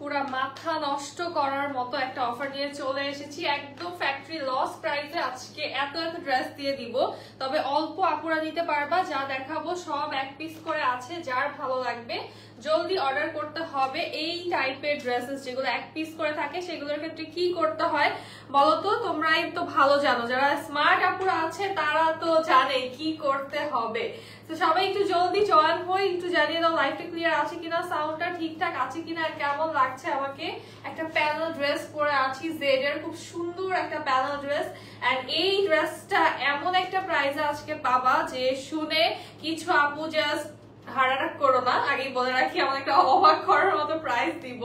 পুরা মাথা নষ্ট করার মতো একটা অফার নিয়ে চলে এসেছি একদম ফ্যাক্টরি লস প্রাইসে। আজকে এত এত ড্রেস দিয়ে দিব, তবে অল্প আপুরা নিতে পারবা। যা দেখাবো সব এক পিস করে আছে, যার ভালো লাগবে জলদি অর্ডার করতে হবে। এই টাইপের ড্রেসেস যেগুলো এক পিস করে থাকে সেগুলোর ক্ষেত্রে কি করতে হয় বলো তো? তোমরাই তো ভালো জানো, যারা স্মার্ট আপুরা আছে তারা তো জানে কি করতে হবে। তো সবাই একটু জলদি জয়েন হই, একটু জানিয়ে দাও লাইভটা ক্লিয়ার আছে কিনা, সাউন্ডটা ঠিকঠাক আছে কিনা, আর কেমন লাগছে আমাকে। একটা প্যানেল ড্রেস পরে আছি জেড এর, খুব সুন্দর একটা প্যানেল ড্রেস। এন্ড এই ড্রেসটা এমন একটা প্রাইসে আজকে পাবা যে শুনে কিছু আপু জাস্ট হারারাক করো না, আগেই বলে রাখি আমার একটা অবাক করার মতো প্রাইস দিব।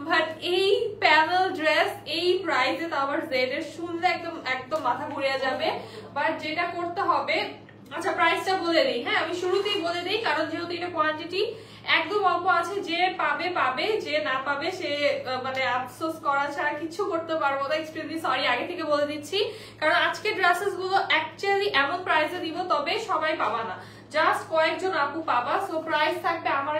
বাট এই প্যানেল ড্রেস এই প্রাইসে তো আবার জেড এর, শুনলে একদম একদম মাথা ঘুরিয়ে যাবে। বাট যেটা করতে হবে, আচ্ছা প্রাইসটা বলে দিই। হ্যাঁ আমি শুরুতেই বলে দিই, কারণ যেহেতু এটা কোয়ান্টিটি একদম অল্প আছে, যে পাবে পাবে, যে না পাবে সে মানে আফসোস করা ছাড়া কিছু করতে পারবো না। এক্সট্রিমলি সরি আগে থেকে বলে দিচ্ছি, কারণ আজকে ড্রেসেস গুলো অ্যাকচুয়ালি এমন প্রাইসে দিব, তবে সবাই পাবা না, জাস্ট কয়েকজন আপু পাবা। সো প্রাইস থাকবে আমার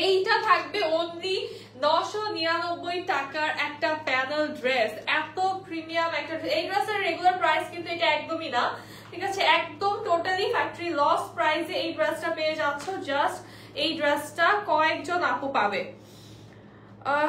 এইটা থাকবে অনলি 999 টাকার একটা প্যানেল ড্রেস। এত প্রিমিয়াম একটা এই ড্রেসের রেগুলার প্রাইস কিন্তু এটা একদমই না, ঠিক আছে? একদম টোটালি ফ্যাক্টরি লস প্রাইসে এই ড্রেসটা পেয়ে যাচ্ছ। জাস্ট এই ড্রেসটা কয়েকজন আপু পাবে।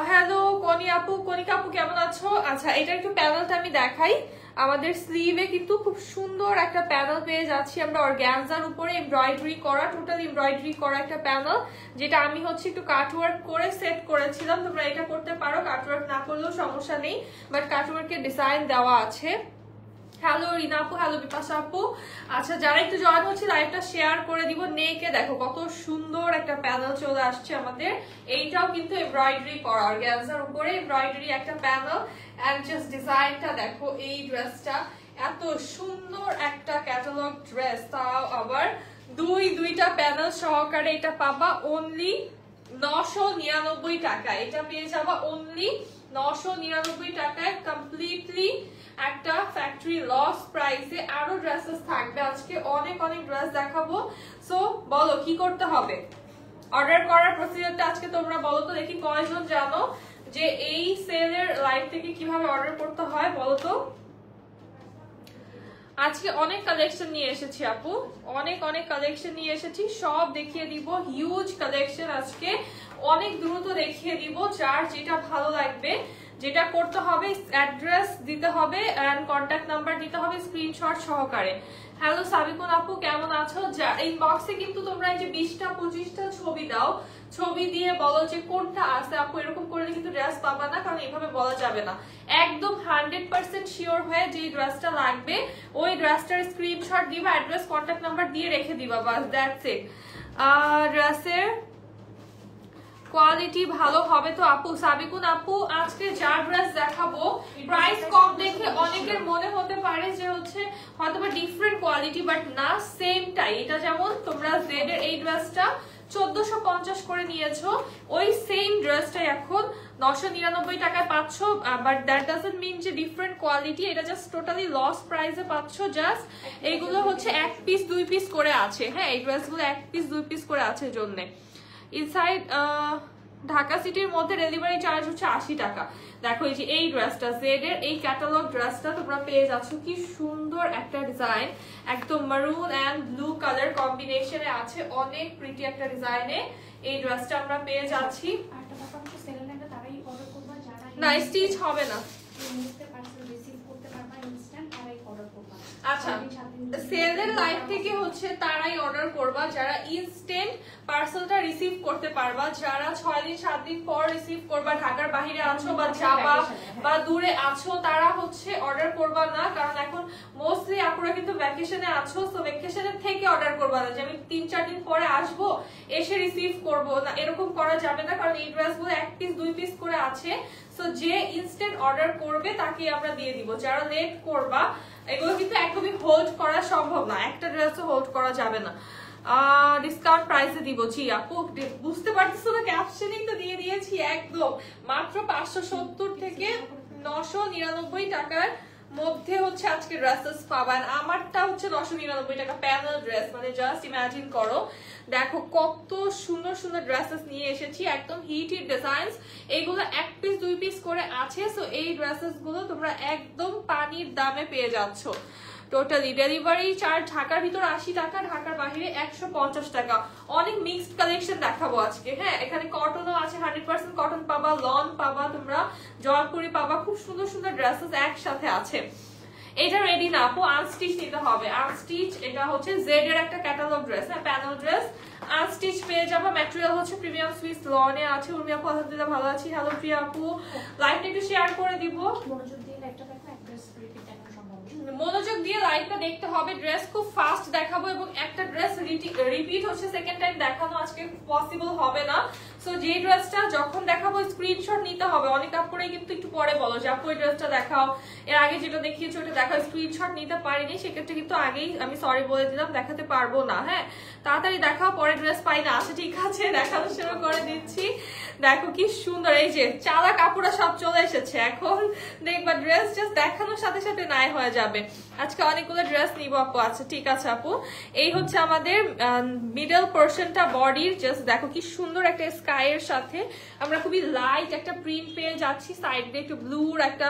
হ্যালো কনি আপু, কনিকা আপু কেমন আছো? আচ্ছা এটা একটু প্যানেলটা আমি দেখাই। আমাদের স্লিভে কিন্তু খুব সুন্দর একটা প্যানেল পেয়ে যাচ্ছি আমরা, অর্গানজার উপরে এমব্রয়ডারি করা, টোটাল এমব্রয়ডারি করা একটা প্যানেল, যেটা আমি হচ্ছে একটু কাটওয়ার্ক করে সেট করেছিলাম। তোমরা এটা করতে পারো, কাটওয়ার্ক না করলেও সমস্যা নেই, বাট কাটওয়ার্কের ডিজাইন দেওয়া আছে। হ্যালো রিনা আপু, হ্যালো বিপাশা আপু। আচ্ছা যারা একটু জয়েন হচ্ছে লাইভটা শেয়ার করে দিব। নেকে দেখো কত সুন্দর একটা প্যানেল চলে আসছে আমাদের। এইটাও কিন্তু এমব্রয়ডারি করা, অর্গানজার উপরে এমব্রয়ডারি একটা প্যানেল। এন্ড জাস্ট ডিজাইনটা দেখো, এই ড্রেসটা এত সুন্দর একটা ক্যাটালগ ড্রেস, তাও আবার দুইটা প্যানেল সহকারে। এটা পাবা অনলি 999 টাকা, এটা পেয়ে যাবা অনলি 999 টাকায়, কমপ্লিটলি একটা ফ্যাক্টরি লস প্রাইসে। আরো ড্রেসেস থাকবে আজকে, অনেক অনেক ড্রেস দেখাবো। সো বলো কি করতে হবে অর্ডার করার প্রসিজারটা আজকে তোমরা বলো তো দেখি, কয়জন জানো যে এই সেলের লাইভ থেকে কিভাবে অর্ডার করতে হয় বলো তো? আজকে অনেক কালেকশন নিয়ে এসেছি আপু, অনেক অনেক কালেকশন নিয়ে এসেছি, সব দেখিয়ে দিব। হিউজ কালেকশন আজকে, অনেক দ্রুত দেখিয়ে দিব। যার যেটা ভালো লাগবে, যেটা করতে হবে অ্যাড্রেস দিতে হবে এন্ড কন্ট্যাক্ট নাম্বার দিতে হবে স্ক্রিনশট সহকারে। হ্যালো সাবিকুন আপু কেমন আছো? ইনবক্সে কিন্তু তোমরা এই যে 20টা 25টা ছবি দাও, ছবি দিয়ে বলো যে কোনটা আছে আপু। এরকম করলে কিন্তু ড্রেস পাবা না, কারণ এইভাবে বলা যাবে না। একদম 100% শিওর হয়ে যে ড্রেসটা লাগবে ওই ড্রেসটার স্ক্রিনশট দিবা, অ্যাড্রেস কন্ট্যাক্ট নাম্বার দিয়ে রেখে দিবা, বাস দ্যাটস ইট। ড্রেসের কোয়ালিটি ভালো হবে তো আপু? সাবিকুন আপু আজকে যা ড্রেস দেখাবো প্রাইস কম দেখে অনেকের মনে হতে পারে যে হচ্ছে হয়তোবা ডিফারেন্ট কোয়ালিটি, বাট না, সেমটাই। এটা যেমন তোমরা জেড এর এই ড্রেসটা 1450 করে নিয়েছো, ওই সেম ড্রেসটাই এখন 999 টাকায় পাচ্ছ। বাট দ্যাট ডাজন্ট মিন যে ডিফারেন্ট কোয়ালিটি, এটা জাস্ট টোটালি লস প্রাইসে পাচ্ছ। জাস্ট এইগুলো হচ্ছে এক পিস 2 পিস করে আছে। হ্যাঁ এই ড্রেসগুলো এক পিস 2 পিস করে আছে জন্য। ইনসাইড ঢাকা সিটির মধ্যে ডেলিভারি চার্জ হচ্ছে 80 টাকা। দেখো এই যে এই ড্রেসটা জেড এর এই ক্যাটালগ ড্রেসটা তোমরা পেয়ে যাচ্ছ, কি সুন্দর একটা ডিজাইন, একদম মারুন এন্ড ব্লু কালার কম্বিনেশনে আছে, অনেক প্রিটি একটা ডিজাইনে এই ড্রেসটা আমরা পেয়ে যাচ্ছি। না স্টিচ হবে না। আচ্ছা সেলের লাইভ থেকে হচ্ছে তারাই অর্ডার করবা যারা ইনস্ট্যান্ট পার্সেলটা রিসিভ করতে পারবা, যারা 6 দিন 7 দিন পর রিসিভ করবা, ঢাকার বাইরে আছো বা যাবা বা দূরে আছো, তারা হচ্ছে অর্ডার করবা না, কারণ এখন মোস্টলি আপুরা কিন্তু ভ্যাকেশনে আছো। সো ভ্যাকেশনের থেকে অর্ডার করবা না যে আমি 3-4 দিন পরে আসবো এসে রিসিভ করবো না, এরকম করা যাবে না, কারণ এই ড্রেসগুলো এক পিস 2 পিস করে আছে। সো যে ইনস্ট্যান্ট অর্ডার করবে তাকে আমরা দিয়ে দিব। যারা লেট করবা এগুলো কিন্তু একদমই হোল্ড করা সম্ভব না, একটা ড্রেসও হোল্ড করা যাবে না। ডিসকাউন্ট প্রাইসে দিব। জি আপু বুঝতে পারতেছো না, ক্যাপশনিং তো দিয়ে দিয়েছি একদম। মাত্র 570 থেকে 999 টাকার মধ্যে হচ্ছে আজকে ড্রেসেস পাবেন। আমারটা হচ্ছে 999 টাকা প্যানেল ড্রেস, মানে জাস্ট ইমাজিন করো। দেখো কত সুন্দর সুন্দর ড্রেসেস নিয়ে এসেছি, একদম হিট ডিজাইনস। এইগুলো 1 পিস 2 পিস করে আছে। সো এই ড্রেসেস গুলো তোমরা একদম পানির দামে পেয়ে যাচ্ছ। টোটালি ডেলিভারি চার্জ ঢাকার ভিতর 80 টাকা, ঢাকার বাইরে 150 টাকা। অনেক মিক্সড কালেকশন দেখাবো আজকে। হ্যাঁ, এখানে কটনও আছে, 100% কটন পাবা, লন পাবা, তোমরা জয়পুরি পাবা, খুব সুন্দর সুন্দর ড্রেসেস একসাথে আছে। এটা রেডি না আপু, আনস্টিচ নিতে হবে। আনস্টিচ, এটা হচ্ছে জেড এর একটা ক্যাটালগ ড্রেস, হ্যাঁ প্যানেল ড্রেস, আনস্টিচ পেয়ে যাবো। ম্যাটেরিয়াল হচ্ছে প্রিমিয়াম সুইস লনে আছে। উর্মি আপু আলহামদুলিল্লাহ ভালো আছি। হ্যালো প্রিয়া আপু, লাইভটা একটু শেয়ার করে দিব। মনোযোগ দিয়ে লাইভটা দেখতে হবে। ড্রেস খুব ফাস্ট দেখাবো এবং একটা ড্রেস রিপিট হচ্ছে, সেকেন্ড টাইম দেখানো আজকে পসিবল হবে না। সো যে ড্রেসটা যখন দেখাবো স্ক্রিনশট নিতে হবে। অনেক আপুরাই কিন্তু একটু পরে বলো যে আপু এই ড্রেসটা দেখাও, এর আগে যেটা দেখিয়েছো ওটা দেখাও, স্ক্রিনশট নিতে পারিনি, সেক্ষেত্রে কিন্তু আগেই আমি সরি বলে দিলাম, দেখাতে পারবো না। হ্যাঁ, তাড়াতাড়ি দেখাও, পরে ড্রেস পাই না। আচ্ছা ঠিক আছে, দেখানো শুরু করে দিচ্ছি। দেখো কি সুন্দর, এই যে চালা কাপড়া সব চলে এসেছে। এখন দেখবা ড্রেস জাস্ট দেখানোর সাথে সাথে নাই হয়ে যাবে। আজকে অনেকগুলো ড্রেস নিব আপু। আচ্ছা ঠিক আছে আপু, এই হচ্ছে আমাদের মিডল পোর্শনটা বডির। জাস্ট দেখো কি সুন্দর একটা স্কাই এর সাথে আমরা খুবই লাইট একটা প্রিন্ট পেয়ে যাচ্ছি। সাইড দিয়ে একটু ব্লুর একটা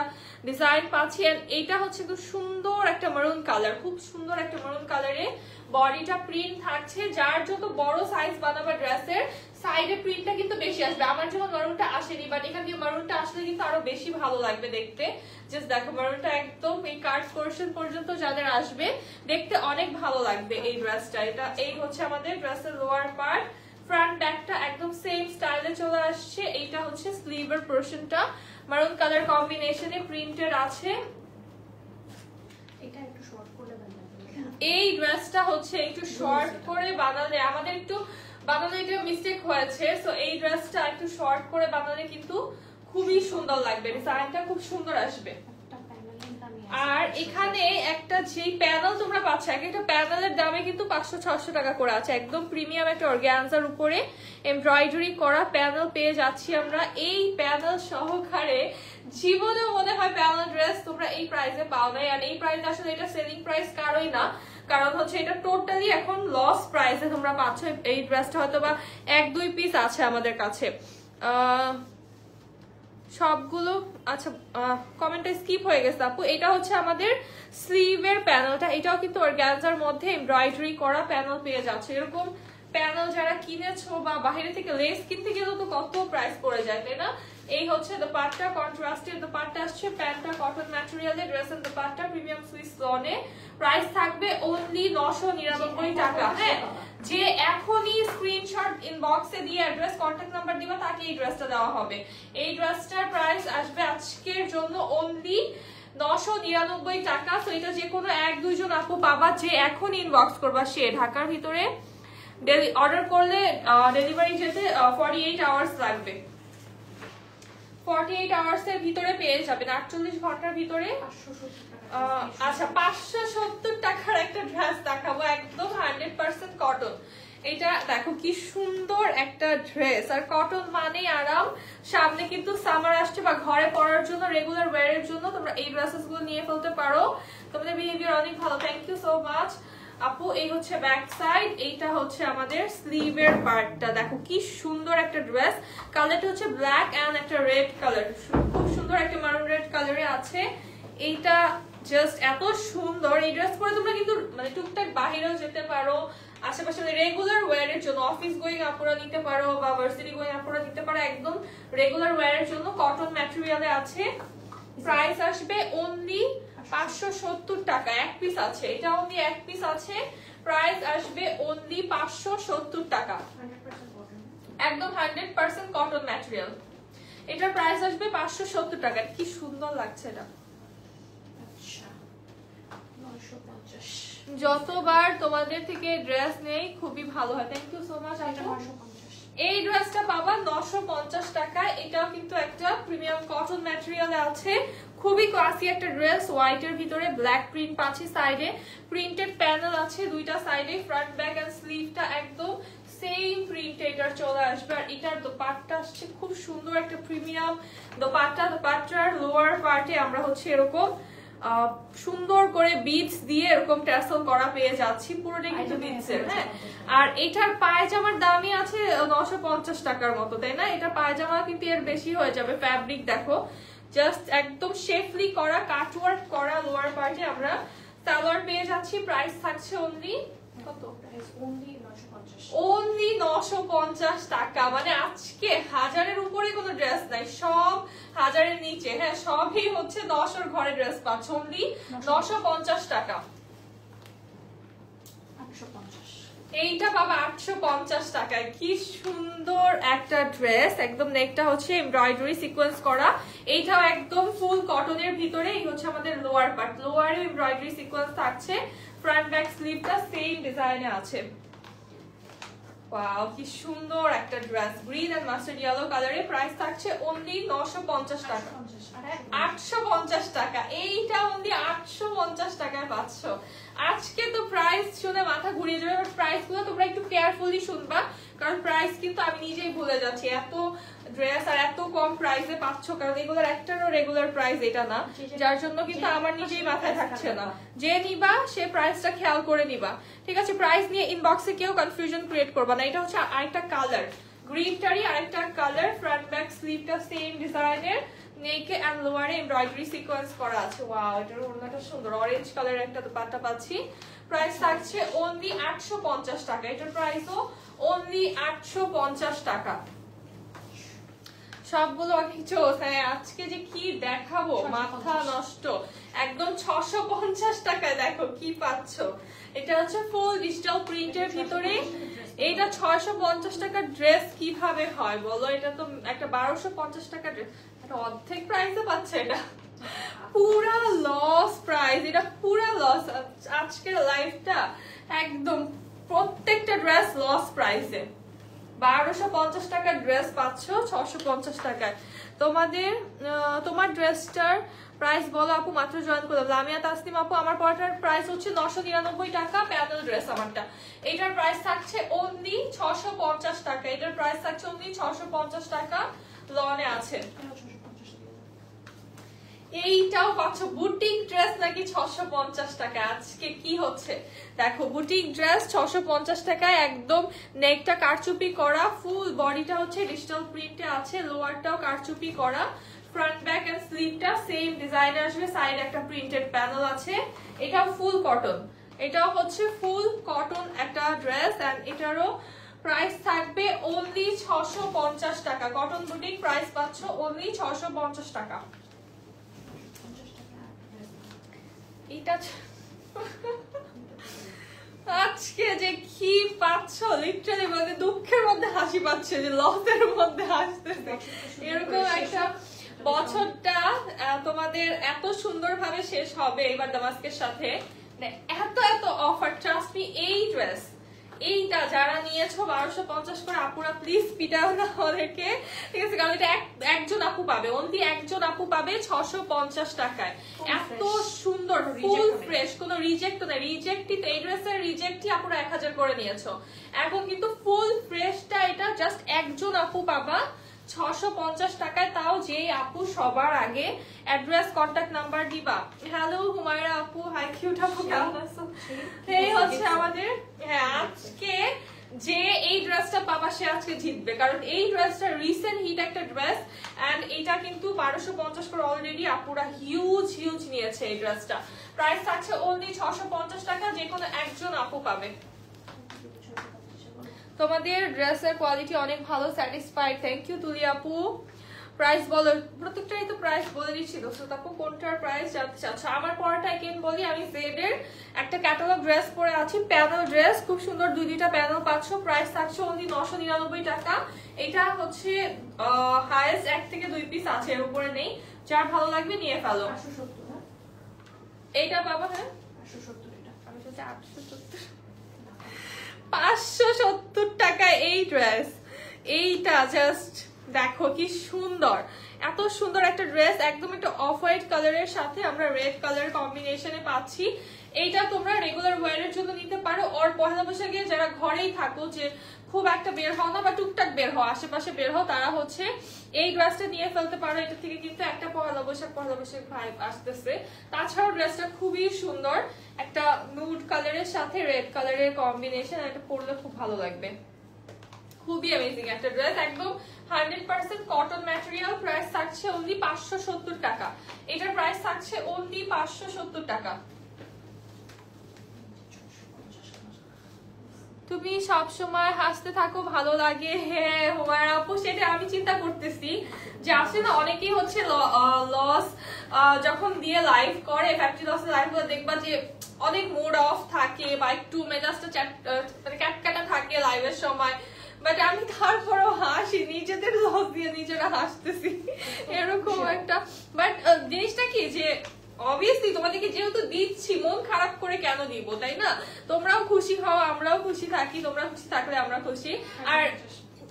ডিজাইন পাচ্ছি। এইটা হচ্ছে খুব সুন্দর একটা মেরুন কালার, খুব সুন্দর একটা মেরুন কালারে বডিটা প্রিন্ট থাকছে। যার যত বড় সাইজ বানাবা ড্রেসের, সাইডে প্রিন্টটা কিন্তু বেশি আসবে। আমার যেমন মেরুনটা আসেনি, বাট এখান দিয়ে মেরুনটা আসলে কিন্তু আরো বেশি ভালো লাগবে দেখতে। জাস্ট দেখো মেরুনটা একদম এই কার্ড পোরশন পর্যন্ত যাদের আসবে দেখতে অনেক ভালো লাগবে এই ড্রেসটা। এটা এই হচ্ছে আমাদের ড্রেসের লোয়ার পার্ট। ফ্রন্ট ব্যাকটা একদম সেম স্টাইলে চলে আসছে। এইটা হচ্ছে স্লিভের পোরশনটা মেরুন কালার কম্বিনেশনে প্রিন্টেড আছে। এটা একটু শর্ট করে বানাতে, এই ড্রেসটা হচ্ছে একটু শর্ট করে বানালে আমাদের একটু বানালে এটা মিস্টেক হয়েছে। সো এই ড্রেসটা একটু শর্ট করে বানালে কিন্তু খুবই সুন্দর লাগবে, ডিজাইনটা খুব সুন্দর আসবে। আর এখানে একটা যেই প্যানেল তোমরা পাচ্ছ, একটা প্যানেলের দামে কিন্তু 500-600 টাকা করে আছে। একদম প্রিমিয়াম একটা অর্গানজার উপরে এমব্রয়ডারি করা প্যানেল পেয়ে যাচ্ছি আমরা। এই প্যানেল সহকারে জীবনে মনে হয় প্যানেল ড্রেস তোমরা এই প্রাইসে পাও না। আর এই প্রাইস আসলে এটা সেলিং প্রাইস কারোই না, কারণ হচ্ছে এটা টোটালি এখন লস প্রাইসে তোমরা পাচ্ছ। এই ড্রেসটা হয়তো বা 1-2 পিস আছে আমাদের কাছে সবগুলো। আচ্ছা কমেন্টে স্কিপ হয়ে গেছে আপু। এটা হচ্ছে আমাদের স্লিভের প্যানেলটা, এটাও কিন্তু অর্গানজার মধ্যে এমব্রয়ডারি করা প্যানেল পেয়ে যাচ্ছে। এরকম প্যানেল যারা কিনেছো বা বাইরে থেকে লেস কিনতে গেলেও তো কত প্রাইস পড়ে যায়, তাই না? এই হচ্ছে দোপাট্টা, কন্ট্রাস্টের দোপাট্টা আসছে, প্যান্টটা কটন ম্যাটেরিয়ালে, ড্রেসের দোপাট্টা প্রিমিয়াম সুইস লনে। প্রাইস থাকবে অনলি 999 টাকা। হ্যাঁ, যে এখনই স্ক্রিনশট ইনবক্সে দিয়ে অ্যাড্রেস কন্ট্যাক্ট নাম্বার দিবা তাকে এই ড্রেসটা দেওয়া হবে। এই ড্রেসটার প্রাইস আসবে আজকের জন্য অনলি 999 টাকা। তো এটা যে কোনো 1-2 জন আপু পাবা যে এখন ইনবক্স করবা, সে ঢাকার ভিতরে অর্ডার করলে ডেলিভারি যেতে 48 আওয়ার্স লাগবে। 48 আওয়ার্স এর ভিতরে পেয়ে যাবেন, 48 ঘন্টার ভিতরে। আচ্ছা 570 টাকার একটা ড্রেস দেখাবো, একদম 100% কটন। এটা দেখো কি সুন্দর একটা ড্রেস, আর কটন মানেই আরাম। সামনে কিন্তু সামার আসছে, বা ঘরে পরার জন্য রেগুলার ওয়্যারের জন্য তোমরা এই ড্রেসেস গুলো নিয়ে ফেলতে পারো। তোমাদের বিহেভিয়ার অনেক ভালো, থ্যাংক ইউ সো মাচ আপু। এই হচ্ছে ব্যাক সাইড, এইটা হচ্ছে আমাদের স্লিভের পার্টটা। দেখো কি সুন্দর একটা ড্রেস, কালারটা হচ্ছে ব্ল্যাক এন্ড একটা রেড কালার, খুব সুন্দর একটা মারুন রেড কালারে আছে। এইটা জাস্ট এত সুন্দর। এই ড্রেস পরে তোমরা কিন্তু মানে টুকটাক বাহিরেও যেতে পারো, আশেপাশে রেগুলার ওয়্যারের জন্য অফিস গোয়িং আপুরা নিতে পারো বা ভার্সিটি গোয়িং আপুরা নিতে পারো, একদম রেগুলার ওয়্যারের জন্য কটন ম্যাটেরিয়ালে আছে। প্রাইস আসবে অনলি 570 টাকা, এক পিস আছে, এটা অনলি এক পিস আছে। প্রাইস আসবে অনলি 570 টাকা, একদম 100% কটন ম্যাটেরিয়াল। এটার প্রাইস আসবে 570 টাকা। কি সুন্দর লাগছে এটা। যতবার তোমাদের থেকে ড্রেস নেই খুবই ভালো হয়, থ্যাংক ইউ সো মাচ। এই ড্রেসটা পাবা 950 টাকা। এটাও কিন্তু একটা প্রিমিয়াম কটন ম্যাটেরিয়ালে আছে, খুবই ক্লাসি একটা ড্রেস। হোয়াইটের ভিতরে ব্ল্যাক প্রিন্ট পাচ্ছি, সাইডে প্রিন্টেড প্যানেল আছে দুইটা সাইডে, ফ্রন্ট ব্যাক এন্ড স্লিভটা একদম সেম প্রিন্ট এটার চলে আসবে। আর এটার দোপাট্টা আসছে খুব সুন্দর একটা প্রিমিয়াম দোপাট্টা। দোপাট্টার লোয়ার পার্টে আমরা হচ্ছে এরকম সুন্দর করে বিটস দিয়ে এরকম ট্যাসেল করা পেয়ে যাচ্ছি, পুরোটাই কিন্তু বিটসের। হ্যাঁ, আর এটার পায়জামার দামই আছে 950 টাকার মতো, তাই না? এটা পায়জামা কিন্তু এর বেশি হয়ে যাবে। ফ্যাব্রিক দেখো, জাস্ট একদম শেফলি করা, কাটওয়ার্ক করা লোয়ার পার্টে আমরা সালোয়ার পেয়ে যাচ্ছি। প্রাইস থাকছে অনলি কত? অনলি 950 টাকা। মানে আজকে 1000-এর উপরে কোনো ড্রেস নাই, সব 1000-এর নিচে। হ্যাঁ, সবই হচ্ছে 10-এর ঘরে ড্রেস পাচ্ছ অনলি 950 টাকা। এইটা পাবা 850 টাকায়। কি সুন্দর একটা ড্রেস, একদম নেকটা হচ্ছে এমব্রয়ডারি সিকোয়েন্স করা, এইটাও একদম ফুল কটনের ভিতরে। এই হচ্ছে আমাদের লোয়ার পার্ট, লোয়ারে এমব্রয়ডারি সিকোয়েন্স থাকছে, ফ্রন্ট ব্যাক স্লিভটা সেম ডিজাইনে আছে। ওয়াও, কি সুন্দর একটা dress, green and mustard yellow কালারে। প্রাইস থাকছে অনলি 950 টাকা। 850 টাকা, এইটা অনলি 850 টাকায় পাচ্ছ। আজকে তো প্রাইস শুনে মাথা ঘুরিয়ে যাবে, বাট প্রাইস গুলো তোমরা একটু কেয়ারফুলি শুনবা, কারণ প্রাইস কিন্তু আমি নিজেই ভুলে যাচ্ছি। এত ড্রেস আর এত কম প্রাইসে পাচ্ছ, কারণ এগুলোর একটারও রেগুলার প্রাইস এটা না, যার জন্য কিন্তু আমার নিজেই মাথায় থাকছে না। যে নিবা সে প্রাইসটা খেয়াল করে নিবা, ঠিক আছে? প্রাইস নিয়ে ইনবক্সে কেউ কনফিউশন ক্রিয়েট করবা না। এটা হচ্ছে আরেকটা কালার, গ্রিনটারই আরেকটা কালার, ফ্রন্ট ব্যাক স্লিভটা সেম ডিজাইনের, নেকে এন্ড লোয়ারে এমব্রয়ডারি সিকোয়েন্স করা আছে। ওয়াও, এটার ওড়নাটা সুন্দর, অরেঞ্জ কালারের একটা দুপাট্টা পাচ্ছি। প্রাইস থাকছে অনলি 850 টাকা। এটার প্রাইসও অনলি 850 টাকা। সবগুলো কিছু আজকে যে কি দেখাবো, মাথা নষ্ট একদম। 650 টাকায় দেখো কি পাচ্ছ। এটা হচ্ছে ফুল ডিজিটাল প্রিন্টের ভিতরে। এটা 650 টাকার ড্রেস কিভাবে হয় বলো? এটা তো একটা 1250 টাকার ড্রেস, এটা অর্ধেক প্রাইসে পাচ্ছে। এটা পুরা লস প্রাইস, এটা পুরা লস। আজকের লাইফটা একদম প্রত্যেকটা ড্রেস লস প্রাইসে। 1250 টাকার ড্রেস পাচ্ছ 650 টাকায়। তোমার ড্রেসটার প্রাইস বলো আপু, মাত্র জয়েন করলাম। লামিয়া তাসনিম আপু, আমার পড়াটার প্রাইস হচ্ছে 999 টাকা, প্যানেল ড্রেস আমারটা। এটার প্রাইস থাকছে অনলি 650 টাকা। এটার প্রাইস থাকছে অনলি 650 টাকা, লনে আছে। এইটাও পাচ্ছ। বুটিক ড্রেস নাকি 650 টাকা? আজকে কি হচ্ছে দেখো, বুটিক ড্রেস 650 টাকায়, একদম নেকটা কারচুপি করা, ফুল বডিটা হচ্ছে ডিজিটাল প্রিন্টে আছে, লোয়ারটাও কারচুপি করা, ফ্রন্ট ব্যাক এন্ড স্লিভটা সেম ডিজাইনে আসবে, সাইড একটা প্রিন্টেড প্যানেল আছে। এটাও ফুল কটন, এটাও হচ্ছে ফুল কটন একটা ড্রেস, এন্ড এটারও প্রাইস থাকবে অনলি 650 টাকা। কটন বুটিক প্রাইস পাচ্ছ অনলি 650 টাকা। এটা আজকে যে কি পাচ্ছ, লিটারালি মানে দুঃখের মধ্যে হাসি পাচ্ছে, যে লসের মধ্যে হাসতেছে। এরকম একটা বছরটা তোমাদের এত সুন্দরভাবে শেষ হবে এবার দামাস্কের সাথে। এত এত অফার, ট্রাস্ট মি। এই ড্রেস এইটা যারা নিয়েছো 1250 করে, আপুরা প্লিজ পিটাও না ওদেরকে, ঠিক আছে? কারণ এটা একজন আপু পাবে, অনলি একজন আপু পাবে 650 টাকায়। এত সুন্দর, ফুল ফ্রেশ, কোনো রিজেক্ট নাই। রিজেক্টই তো, এই ড্রেসের রিজেক্টই আপুরা 1000 করে নিয়েছো। এখন কিন্তু ফুল ফ্রেশটা এটা জাস্ট একজন আপু পাবা 650 টাকায়, তাও যে আপু সবার আগে অ্যাড্রেস কন্টাক্ট নাম্বার দিবা। হ্যালো হুমায়রা আপু, হাই কিউট আপু, কেমন আছো? এই হচ্ছে আমাদের। হ্যাঁ, আজকে যে এই ড্রেসটা পাবা সে আজকে জিতবে, কারণ এই ড্রেসটা রিসেন্ট হিট একটা ড্রেস, এন্ড এটা কিন্তু 1250 করে অলরেডি আপুরা হিউজ হিউজ নিয়েছে এই ড্রেসটা। প্রাইস থাকছে অনলি 650 টাকা, যে কোনো একজন আপু পাবে। তোমাদের ড্রেসের কোয়ালিটি অনেক ভালো, স্যাটিসফাইড, থ্যাংক ইউ তুলি আপু। প্রাইস বলো, প্রত্যেকটাই তো প্রাইস বলে দিচ্ছি। দোস্ত আপু কোনটার প্রাইস জানতে চাচ্ছ? আমার পরাটা কেন বলি, আমি জেড এর একটা ক্যাটালগ ড্রেস পরে আছি, প্যানেল ড্রেস, খুব সুন্দর, দুইটা প্যানেল পাচ্ছ। প্রাইস থাকছে অনলি 999 টাকা। এটা হচ্ছে হাইয়েস্ট 1 থেকে 2 পিস আছে, এর উপরে নেই, যার ভালো লাগবে নিয়ে ফেলো। এইটা পাবো। হ্যাঁ, 870। এটা আমি বলছি 870, 570 টাকায় এই ড্রেস। এইটা জাস্ট দেখো কি সুন্দর, এত সুন্দর একটা ড্রেস, একদম একটা অফ হোয়াইট কালারের সাথে আমরা রেড কালার কম্বিনেশনে পাচ্ছি। এইটা তোমরা রেগুলার ওয়্যারের জন্য নিতে পারো। আর পহেলা বৈশাখে যারা ঘরেই থাকো, যে খুব একটা বের হও না বা টুকটাক বের হও, আশেপাশে বের হও, তারা হচ্ছে এই ড্রেসটা নিয়ে ফেলতে পারো। এটা থেকে কিন্তু একটা পহেলা বৈশাখ ভাইব আসতেছে। তাছাড়াও ড্রেসটা খুবই সুন্দর, একটা নুড কালারের সাথে রেড কালারের কম্বিনেশন, এটা পরলে খুব ভালো লাগবে। খুবই অ্যামেজিং একটা ড্রেস, একদম 100% কটন ম্যাটেরিয়াল। প্রাইস থাকছে অনলি 570 টাকা। এটার প্রাইস থাকছে অনলি 570 টাকা। তুমি সব সময় হাসতে থাকো, ভালো লাগে। হ্যাঁ হুমায়রা আপু, সেটা আমি চিন্তা করতেছি যে আসলে না অনেকেই হচ্ছে লস যখন দিয়ে লাইভ করে, ফ্যাক্টরি লসের লাইভ করে দেখবা যে অনেক মুড অফ থাকে বা একটু মেজাজটা ক্যাটকাটা থাকে লাইভের সময়, বাট আমি তারপরেও হাসি, নিজেদের লস দিয়ে নিজেরা হাসতেছি এরকম একটা। বাট জিনিসটা কি যে অবভিয়াসলি তোমাদেরকে যেহেতু দিচ্ছি, মন খারাপ করে কেন দিব, তাই না? তোমরাও খুশি হও, আমরাও খুশি থাকি, তোমরা খুশি থাকলে আমরা খুশি। আর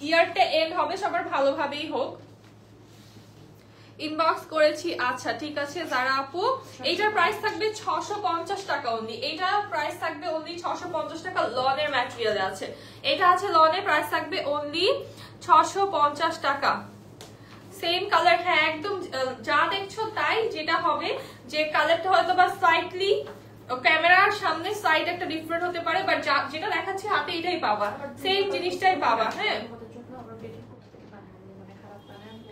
ইয়ারটা এন্ড হবে সবার ভালোভাবেই হোক। ইনবক্স করেছি, আচ্ছা ঠিক আছে যারা আপু। এইটার প্রাইস থাকবে 650 টাকা অনলি। এইটার প্রাইস থাকবে অনলি 650 টাকা। লনের ম্যাটেরিয়ালে আছে, এটা আছে লনের, প্রাইস থাকবে অনলি 650 টাকা। সেম কালার, হ্যাঁ একদম যা দেখছো তাই। যেটা হবে যে কালারটা হয়তো বা স্লাইটলি ক্যামেরার সামনে সাইড একটা ডিফারেন্ট হতে পারে, বাট যেটা দেখাচ্ছি হাতে এটাই পাবা, সেম জিনিসটাই পাবা। হ্যাঁ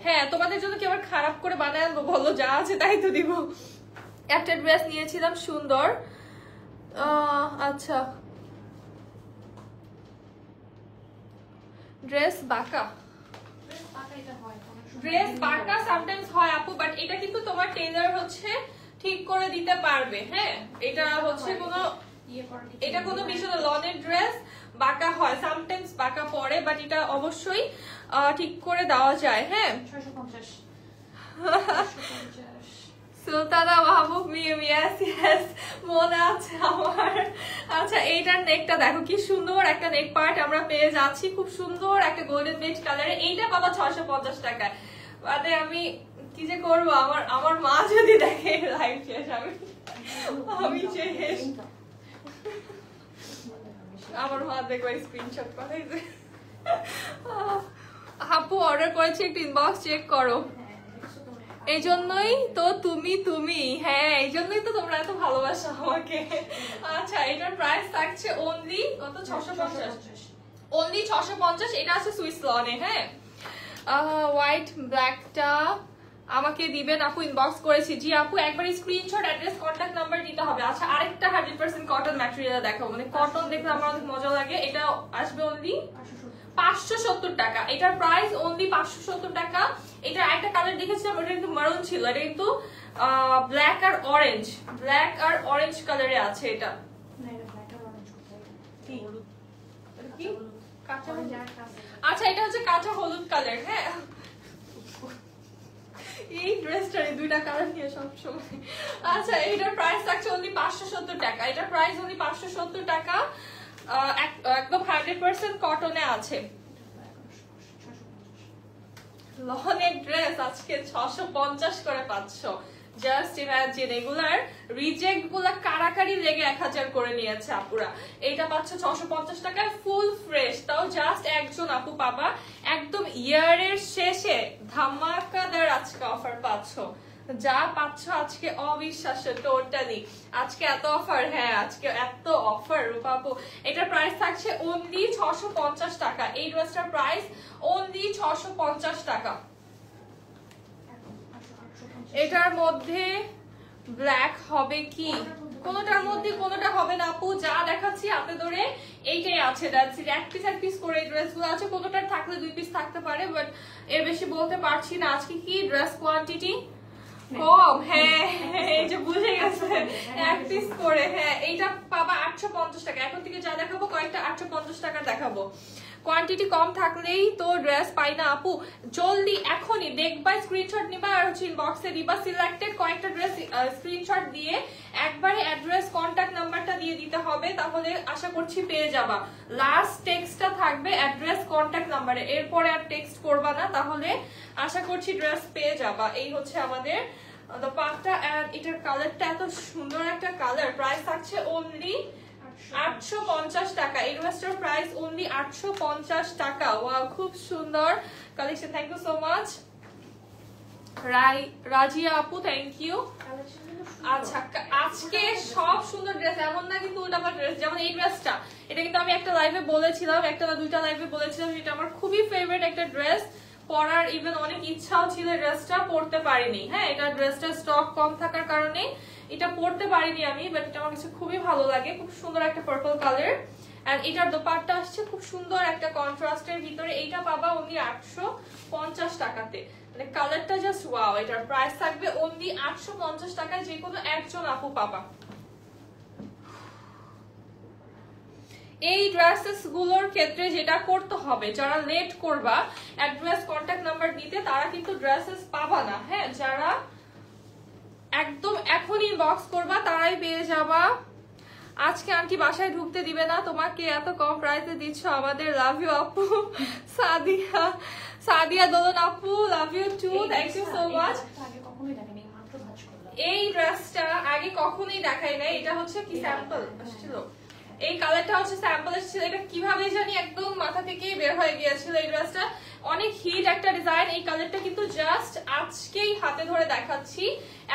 হ্যাঁ, তোমাদের জন্য কি আবার খারাপ করে বানায় আনবো? বলো, যা আছে তাই তো দিব। একটা ড্রেস নিয়েছিলাম সুন্দর। আচ্ছা, ড্রেস বাঁকা, ড্রেস বাঁকা সামটাইমস হয় আপু, বাট এটা কিন্তু তোমার টেইলর হচ্ছে ঠিক করে দিতে পারবে। হ্যাঁ, এটা হচ্ছে কোনো এটা কোনো বিষয় না। লনের ড্রেস বাঁকা হয়, সামটাইমস বাঁকা পড়ে, বাট এটা অবশ্যই ঠিক করে দেওয়া যায়। হ্যাঁ, 650 সুলতানা মাহবুব মিম, ইয়েস ইয়েস মনে আছে আমার। আচ্ছা, এইটার নেকটা দেখো কি সুন্দর একটা নেক পার্ট আমরা পেয়ে যাচ্ছি, খুব সুন্দর একটা গোল্ডেন বেজ কালারে। এইটা পাবা 650 টাকায়। মানে আমি কি যে করবো, আমার মা যদি দেখে লাইভ শেষ, আমি শেষ। আমার মা দেখো স্ক্রিনশট পাঠাইছে। আপু অর্ডার করেছি, একটু ইনবক্স চেক করো। এই জন্যই তো তুমি, হ্যাঁ এই জন্যই তো তোমরা এত ভালোবাসো আমাকে। আচ্ছা, এটার প্রাইস থাকছে অনলি কত? 650, অনলি 650। এটা আছে সুইস লনে। হ্যাঁ, হোয়াইট ব্ল্যাকটা আমাকে দিবেন আপু, ইনবক্স করেছি। জি আপু, একবার স্ক্রিনশট, অ্যাড্রেস, কন্ট্যাক্ট নাম্বার দিতে হবে। আচ্ছা, আরেকটা 100% কটন ম্যাটেরিয়াল দেখাবো, মানে কটন দেখলে আমার অনেক মজা লাগে। এটা আসবে অনলি 570 টাকা। এটার প্রাইস অনলি 570 টাকা। এটা একটা কালার দেখেছিলাম, ওটা কিন্তু মারুন ছিল, এটা কিন্তু ব্ল্যাক আর অরেঞ্জ কালারে আছে। এটা আচ্ছা, এটা হচ্ছে কাঁচা হলুদ কালার। হ্যাঁ, এই ড্রেসটার দুইটা কালার নিয়ে সবসময়। আচ্ছা, এটার প্রাইস থাকছে অনলি 570 টাকা। এটার প্রাইস অনলি 570 টাকা। একদম 100% কটনে আছে। লনের ড্রেস আজকে 650 করে পাচ্ছ। জাস্ট ইমাজিন, এগুলার রিজেক্ট গুলা কারাকারি লেগে 1000 করে নিয়েছে আপুরা। এইটা পাচ্ছ 650 টাকায়, ফুল ফ্রেশ। তাও জাস্ট একজন আপু পাবা। একদম ইয়ারের শেষে ধামাকাদার আজকে অফার পাচ্ছ। যা পাচ্ছ আজকে অবিশ্বাস্য, টোটালি আজকে এত অফার। হ্যাঁ, আজকে এত অফার রূপাপু। এটার প্রাইস থাকছে অনলি 650 টাকা। এই ড্রেসটার প্রাইস অনলি 650 টাকা। এটার মধ্যে ব্ল্যাক হবে কি? কোনোটার মধ্যে কোনোটা হবে না আপু, যা দেখাচ্ছি হাতে ধরে এইটাই আছে। এক পিস করে এই ড্রেসগুলো আছে। কোনোটার থাকলে 2 পিস থাকতে পারে, বাট এর বেশি বলতে পারছি না। আজকে কি ড্রেস কোয়ান্টিটি কম। হ্যাঁ, এই যে বুঝে গেছে, 1 পিস করে। হ্যাঁ, এইটা পাবা 850 টাকা। এখন থেকে যা দেখাবো কয়েকটা 850 টাকা দেখাবো। কোয়ান্টিটি কম থাকলেই তো ড্রেস পাই না আপু। জলদি এখনই দেখবা, স্ক্রিনশট নিবা আর হচ্ছে ইনবক্সে দিবা। সিলেক্টেড কয়েকটা ড্রেস স্ক্রিনশট দিয়ে একবারে অ্যাড্রেস, কন্ট্যাক্ট নাম্বারটা দিয়ে দিতে হবে, তাহলে আশা করছি পেয়ে যাবা। লাস্ট টেক্সটটা থাকবে অ্যাড্রেস, কন্ট্যাক্ট নাম্বারে, এরপরে আর টেক্সট করবা না, তাহলে আশা করছি ড্রেস পেয়ে যাবা। এই হচ্ছে আমাদের দোপাট্টা এন্ড এটার কালারটা এত সুন্দর একটা কালার। প্রাইস থাকছে অনলি 850 টাকা। এই ড্রেসটার প্রাইস অনলি 850 টাকা। ওয়াও, খুব সুন্দর collection. Thank you so much Razia আপু, থ্যাংক ইউ। আচ্ছা, আজকে সব সুন্দর ড্রেস, এমন না কিন্তু উল্টাপাল্টা ড্রেস। যেমন এই ড্রেসটা, এটা কিন্তু আমি একটা লাইভে বলেছিলাম, একটা না দুইটা লাইভে বলেছিলাম, এটা আমার খুবই ফেভারিট একটা ড্রেস। পরার ইভেন অনেক ইচ্ছাও ছিল, ড্রেসটা পরতে পারিনি। হ্যাঁ, এটা ড্রেসটা স্টক কম থাকার কারণে এটা পরতে পারিনি আমি, বাট এটা আমার কাছে খুবই ভালো লাগে। খুব সুন্দর একটা পার্পল কালার এন্ড এটার দোপাট্টা আসছে খুব সুন্দর একটা কন্ট্রাস্টের ভিতরে। এইটা পাবা অনলি 850 টাকাতে। মানে কালারটা জাস্ট ওয়াও। এটার প্রাইস থাকবে অনলি 850 টাকায়, যে কোনো একজন আপু পাবা। এই ড্রেসেস গুলোর ক্ষেত্রে যেটা করতে হবে, যারা লেট করবা অ্যাড্রেস কন্টাক্ট নাম্বার দিতে, তারা কিন্তু ড্রেসেস পাবা না। হ্যাঁ, যারা একদম এখন ইনবক্স করবা তারাই পেয়ে যাবা। আজকে আন্টি বাসায় ঢুকতে দিবে না তোমাকে, এত কম প্রাইসে দিচ্ছ আমাদের। লাভ ইউ আপু। সাদিয়া দোলন আপু, love you too, thank you so much. এই ড্রেসটা আগে কখনোই দেখাই নাই। এটা হচ্ছে কি স্যাম্পল আসছিল, এই কালারটা হচ্ছে স্যাম্পল এসেছিল। এটা কিভাবে জানি একদম মাথা থেকেই বের হয়ে গিয়েছিল। এই ড্রেসটা অনেক হিট একটা ডিজাইন। এই কালারটা কিন্তু জাস্ট আজকেই হাতে ধরে দেখাচ্ছি।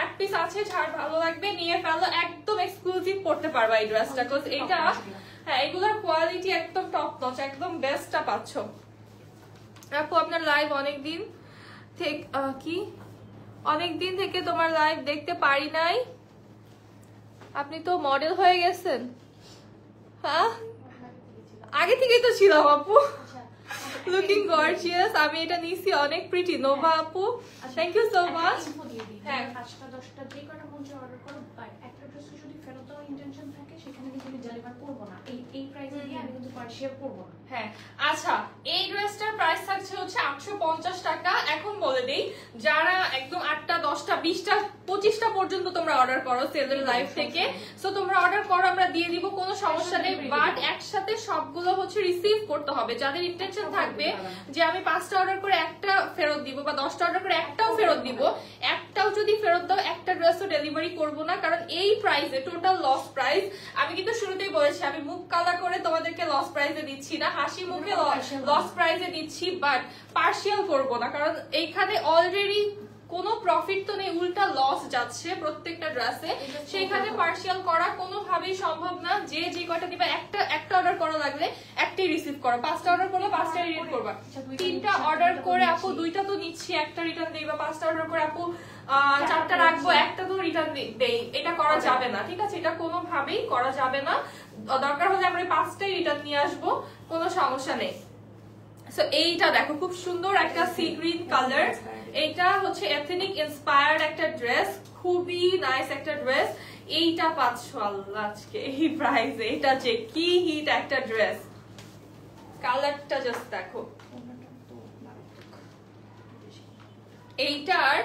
এক পিস আছে, যার ভালো লাগবে নিয়ে ফেলো, একদম এক্সক্লুসিভ পড়তে পারবা এই ড্রেসটা। বিকজ এটা, হ্যাঁ, এগুলোর কোয়ালিটি একদম টপ নচ, একদম বেস্টটা পাচ্ছ। আপু আপনার লাইভ অনেকদিন থেকে তোমার লাইভ দেখতে পারি নাই, আপনি তো মডেল হয়ে গেছেন। হ্যাঁ, আগে থেকেই তো ছিলাম আপু। Looking gorgeous. আমি এটা নিছি, অনেক প্রিটি। নোভা আপু, থ্যাংক ইউ সো মাচ। হ্যাঁ, 5টা 10টা যে কটা মঞ্চে অর্ডার করো, বাট একটা ড্রেস যদি ফেরত দেওয়ার ইন্টেনশন থাকে, সেখানে কিন্তু আমি ডেলিভার করব না। এই প্রাইসে দিয়ে আমি কিন্তু পার্সিয়াল করব না। হ্যাঁ, আচ্ছা, এই ড্রেসটার প্রাইস থাকছে হচ্ছে 850 টাকা। এখন বলে দেই, যারা একদম 8টা 10টা 20টা 25টা পর্যন্ত তোমরা অর্ডার করো সেলের লাইভ থেকে, সো তোমরা অর্ডার করো, আমরা দিয়ে দিব, কোনো সমস্যা নেই। বাট একসাথে সবগুলো হচ্ছে রিসিভ করতে হবে। যাদের ইন্টেনশন থাকবে যে আমি 5টা অর্ডার করে একটা ফেরত দিব, বা 10টা অর্ডার করে একটাও ফেরত দিব, একটাও যদি ফেরত দাও, একটা ড্রেসও ডেলিভারি করবো না। কারণ এই প্রাইসে টোটাল লস প্রাইস। আমি কিন্তু শুরুতেই বলেছি, আমি মুখ কালা করে তোমাদেরকে লস প্রাইসে দিচ্ছি না, হাসি মুখে লস প্রাইসে দিচ্ছি, বাট পার্সিয়াল করবো না। কারণ এইখানে অলরেডি কোনো প্রফিট তো নেই, উল্টা লস যাচ্ছে প্রত্যেকটা ড্রেসে। সেখানে পার্সিয়াল করা কোনোভাবেই সম্ভব না। যে কয়টা দিবা, একটা অর্ডার করা লাগলে একটাই রিসিভ করো, 5টা অর্ডার করলে 5টা রিটার্ন করবা, 3টা অর্ডার করে আপু 2টা তো নিচ্ছি, একটা রিটার্ন দেই, বা 5টা অর্ডার করে আপু 4টা রাখবো, একটা তো রিটার্ন দেই। এটা করা যাবে না, ঠিক আছে? এটা কোনোভাবেই করা যাবে না। দরকার হলে আমরা 5টাই রিটার্ন নিয়ে আসবো, কোনো সমস্যা নেই। সো এইটা দেখো, খুব সুন্দর একটা সি গ্রিন কালার। এটা হচ্ছে এথনিক ইন্সপায়ার্ড একটা ড্রেস, খুবই নাইস একটা ড্রেস। এইটা পাচ্ছ আল্লাহ আজকে এই প্রাইসে। এটা যে কি হিট একটা ড্রেস, কালারটা জাস্ট দেখো। এইটার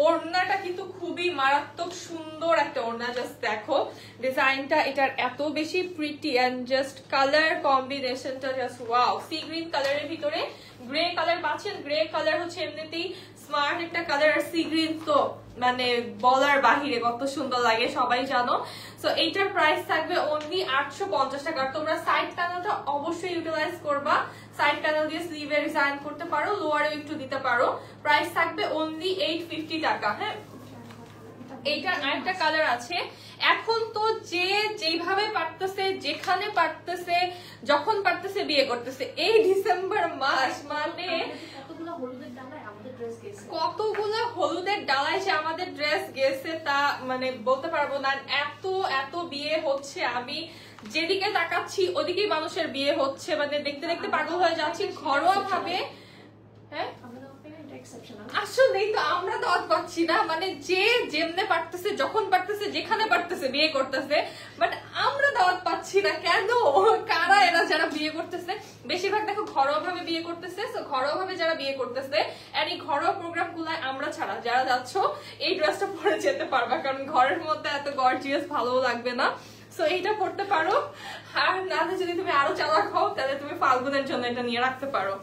ওড়নাটা কিন্তু খুবই মারাত্মক সুন্দর একটা ওড়না, জাস্ট দেখো ডিজাইনটা। এটার এত বেশি প্রিটি এন্ড জাস্ট কালার কম্বিনেশনটা জাস্ট ওয়াও। সি গ্রিন কালারের ভিতরে গ্রে কালার পাচ্ছেন। গ্রে কালার হচ্ছে এমনিতেই স্মার্ট একটা কালার, আর সি গ্রিন তো মানে বলার বাহিরে কত সুন্দর লাগে, সবাই জানো। সো এইটার প্রাইস থাকবে অনলি 850 টাকা। আর তোমরা সাইড প্যানেলটা অবশ্যই ইউটিলাইজ করবা। সাইড প্যানেল দিয়ে স্লিভে ডিজাইন করতে পারো, লোয়ারেও একটু দিতে পারো। প্রাইস থাকবে অনলি 850 টাকা। হ্যাঁ, এইটার আরেকটা কালার আছে। এখন তো যে যেভাবে পারতেছে, যেখানে পারতেছে, যখন পারতেছে বিয়ে করতেছে। এই ডিসেম্বর মাস মানে কতগুলো হলুদের ডালায় যে আমাদের ড্রেস গেছে তা মানে বলতে পারবো না। এত বিয়ে হচ্ছে, আমি যেদিকে তাকাচ্ছি ওদিকেই মানুষের বিয়ে হচ্ছে, মানে দেখতে দেখতে পাগল হয়ে যাচ্ছি ঘরোয়া ভাবে। হ্যাঁ, আসলেই তো আমরা দাওয়াত পাচ্ছি না, মানে যে যেমনে পারতেছে, যখন পারতেছে, যেখানে পারতেছে বিয়ে করতেছে, বাট আমরা দাওয়াত পাচ্ছি না কেন? কারা এরা যারা বিয়ে করতেছে? বেশিরভাগ দেখো ঘরোয়া ভাবে বিয়ে করতেছে। তো ঘরোয়া ভাবে যারা বিয়ে করতেছে, আর এই ঘরোয়া প্রোগ্রাম গুলায় আমরা ছাড়া যারা যাচ্ছ, এই ড্রেসটা পরে যেতে পারবা, কারণ ঘরের মধ্যে এত গর্জিয়াস ভালো লাগবে না। সো এইটা পড়তে পারো। আর না, যদি তুমি আরো চালাক হও, তাহলে তুমি ফাল্গুনের জন্য এটা নিয়ে রাখতে পারো।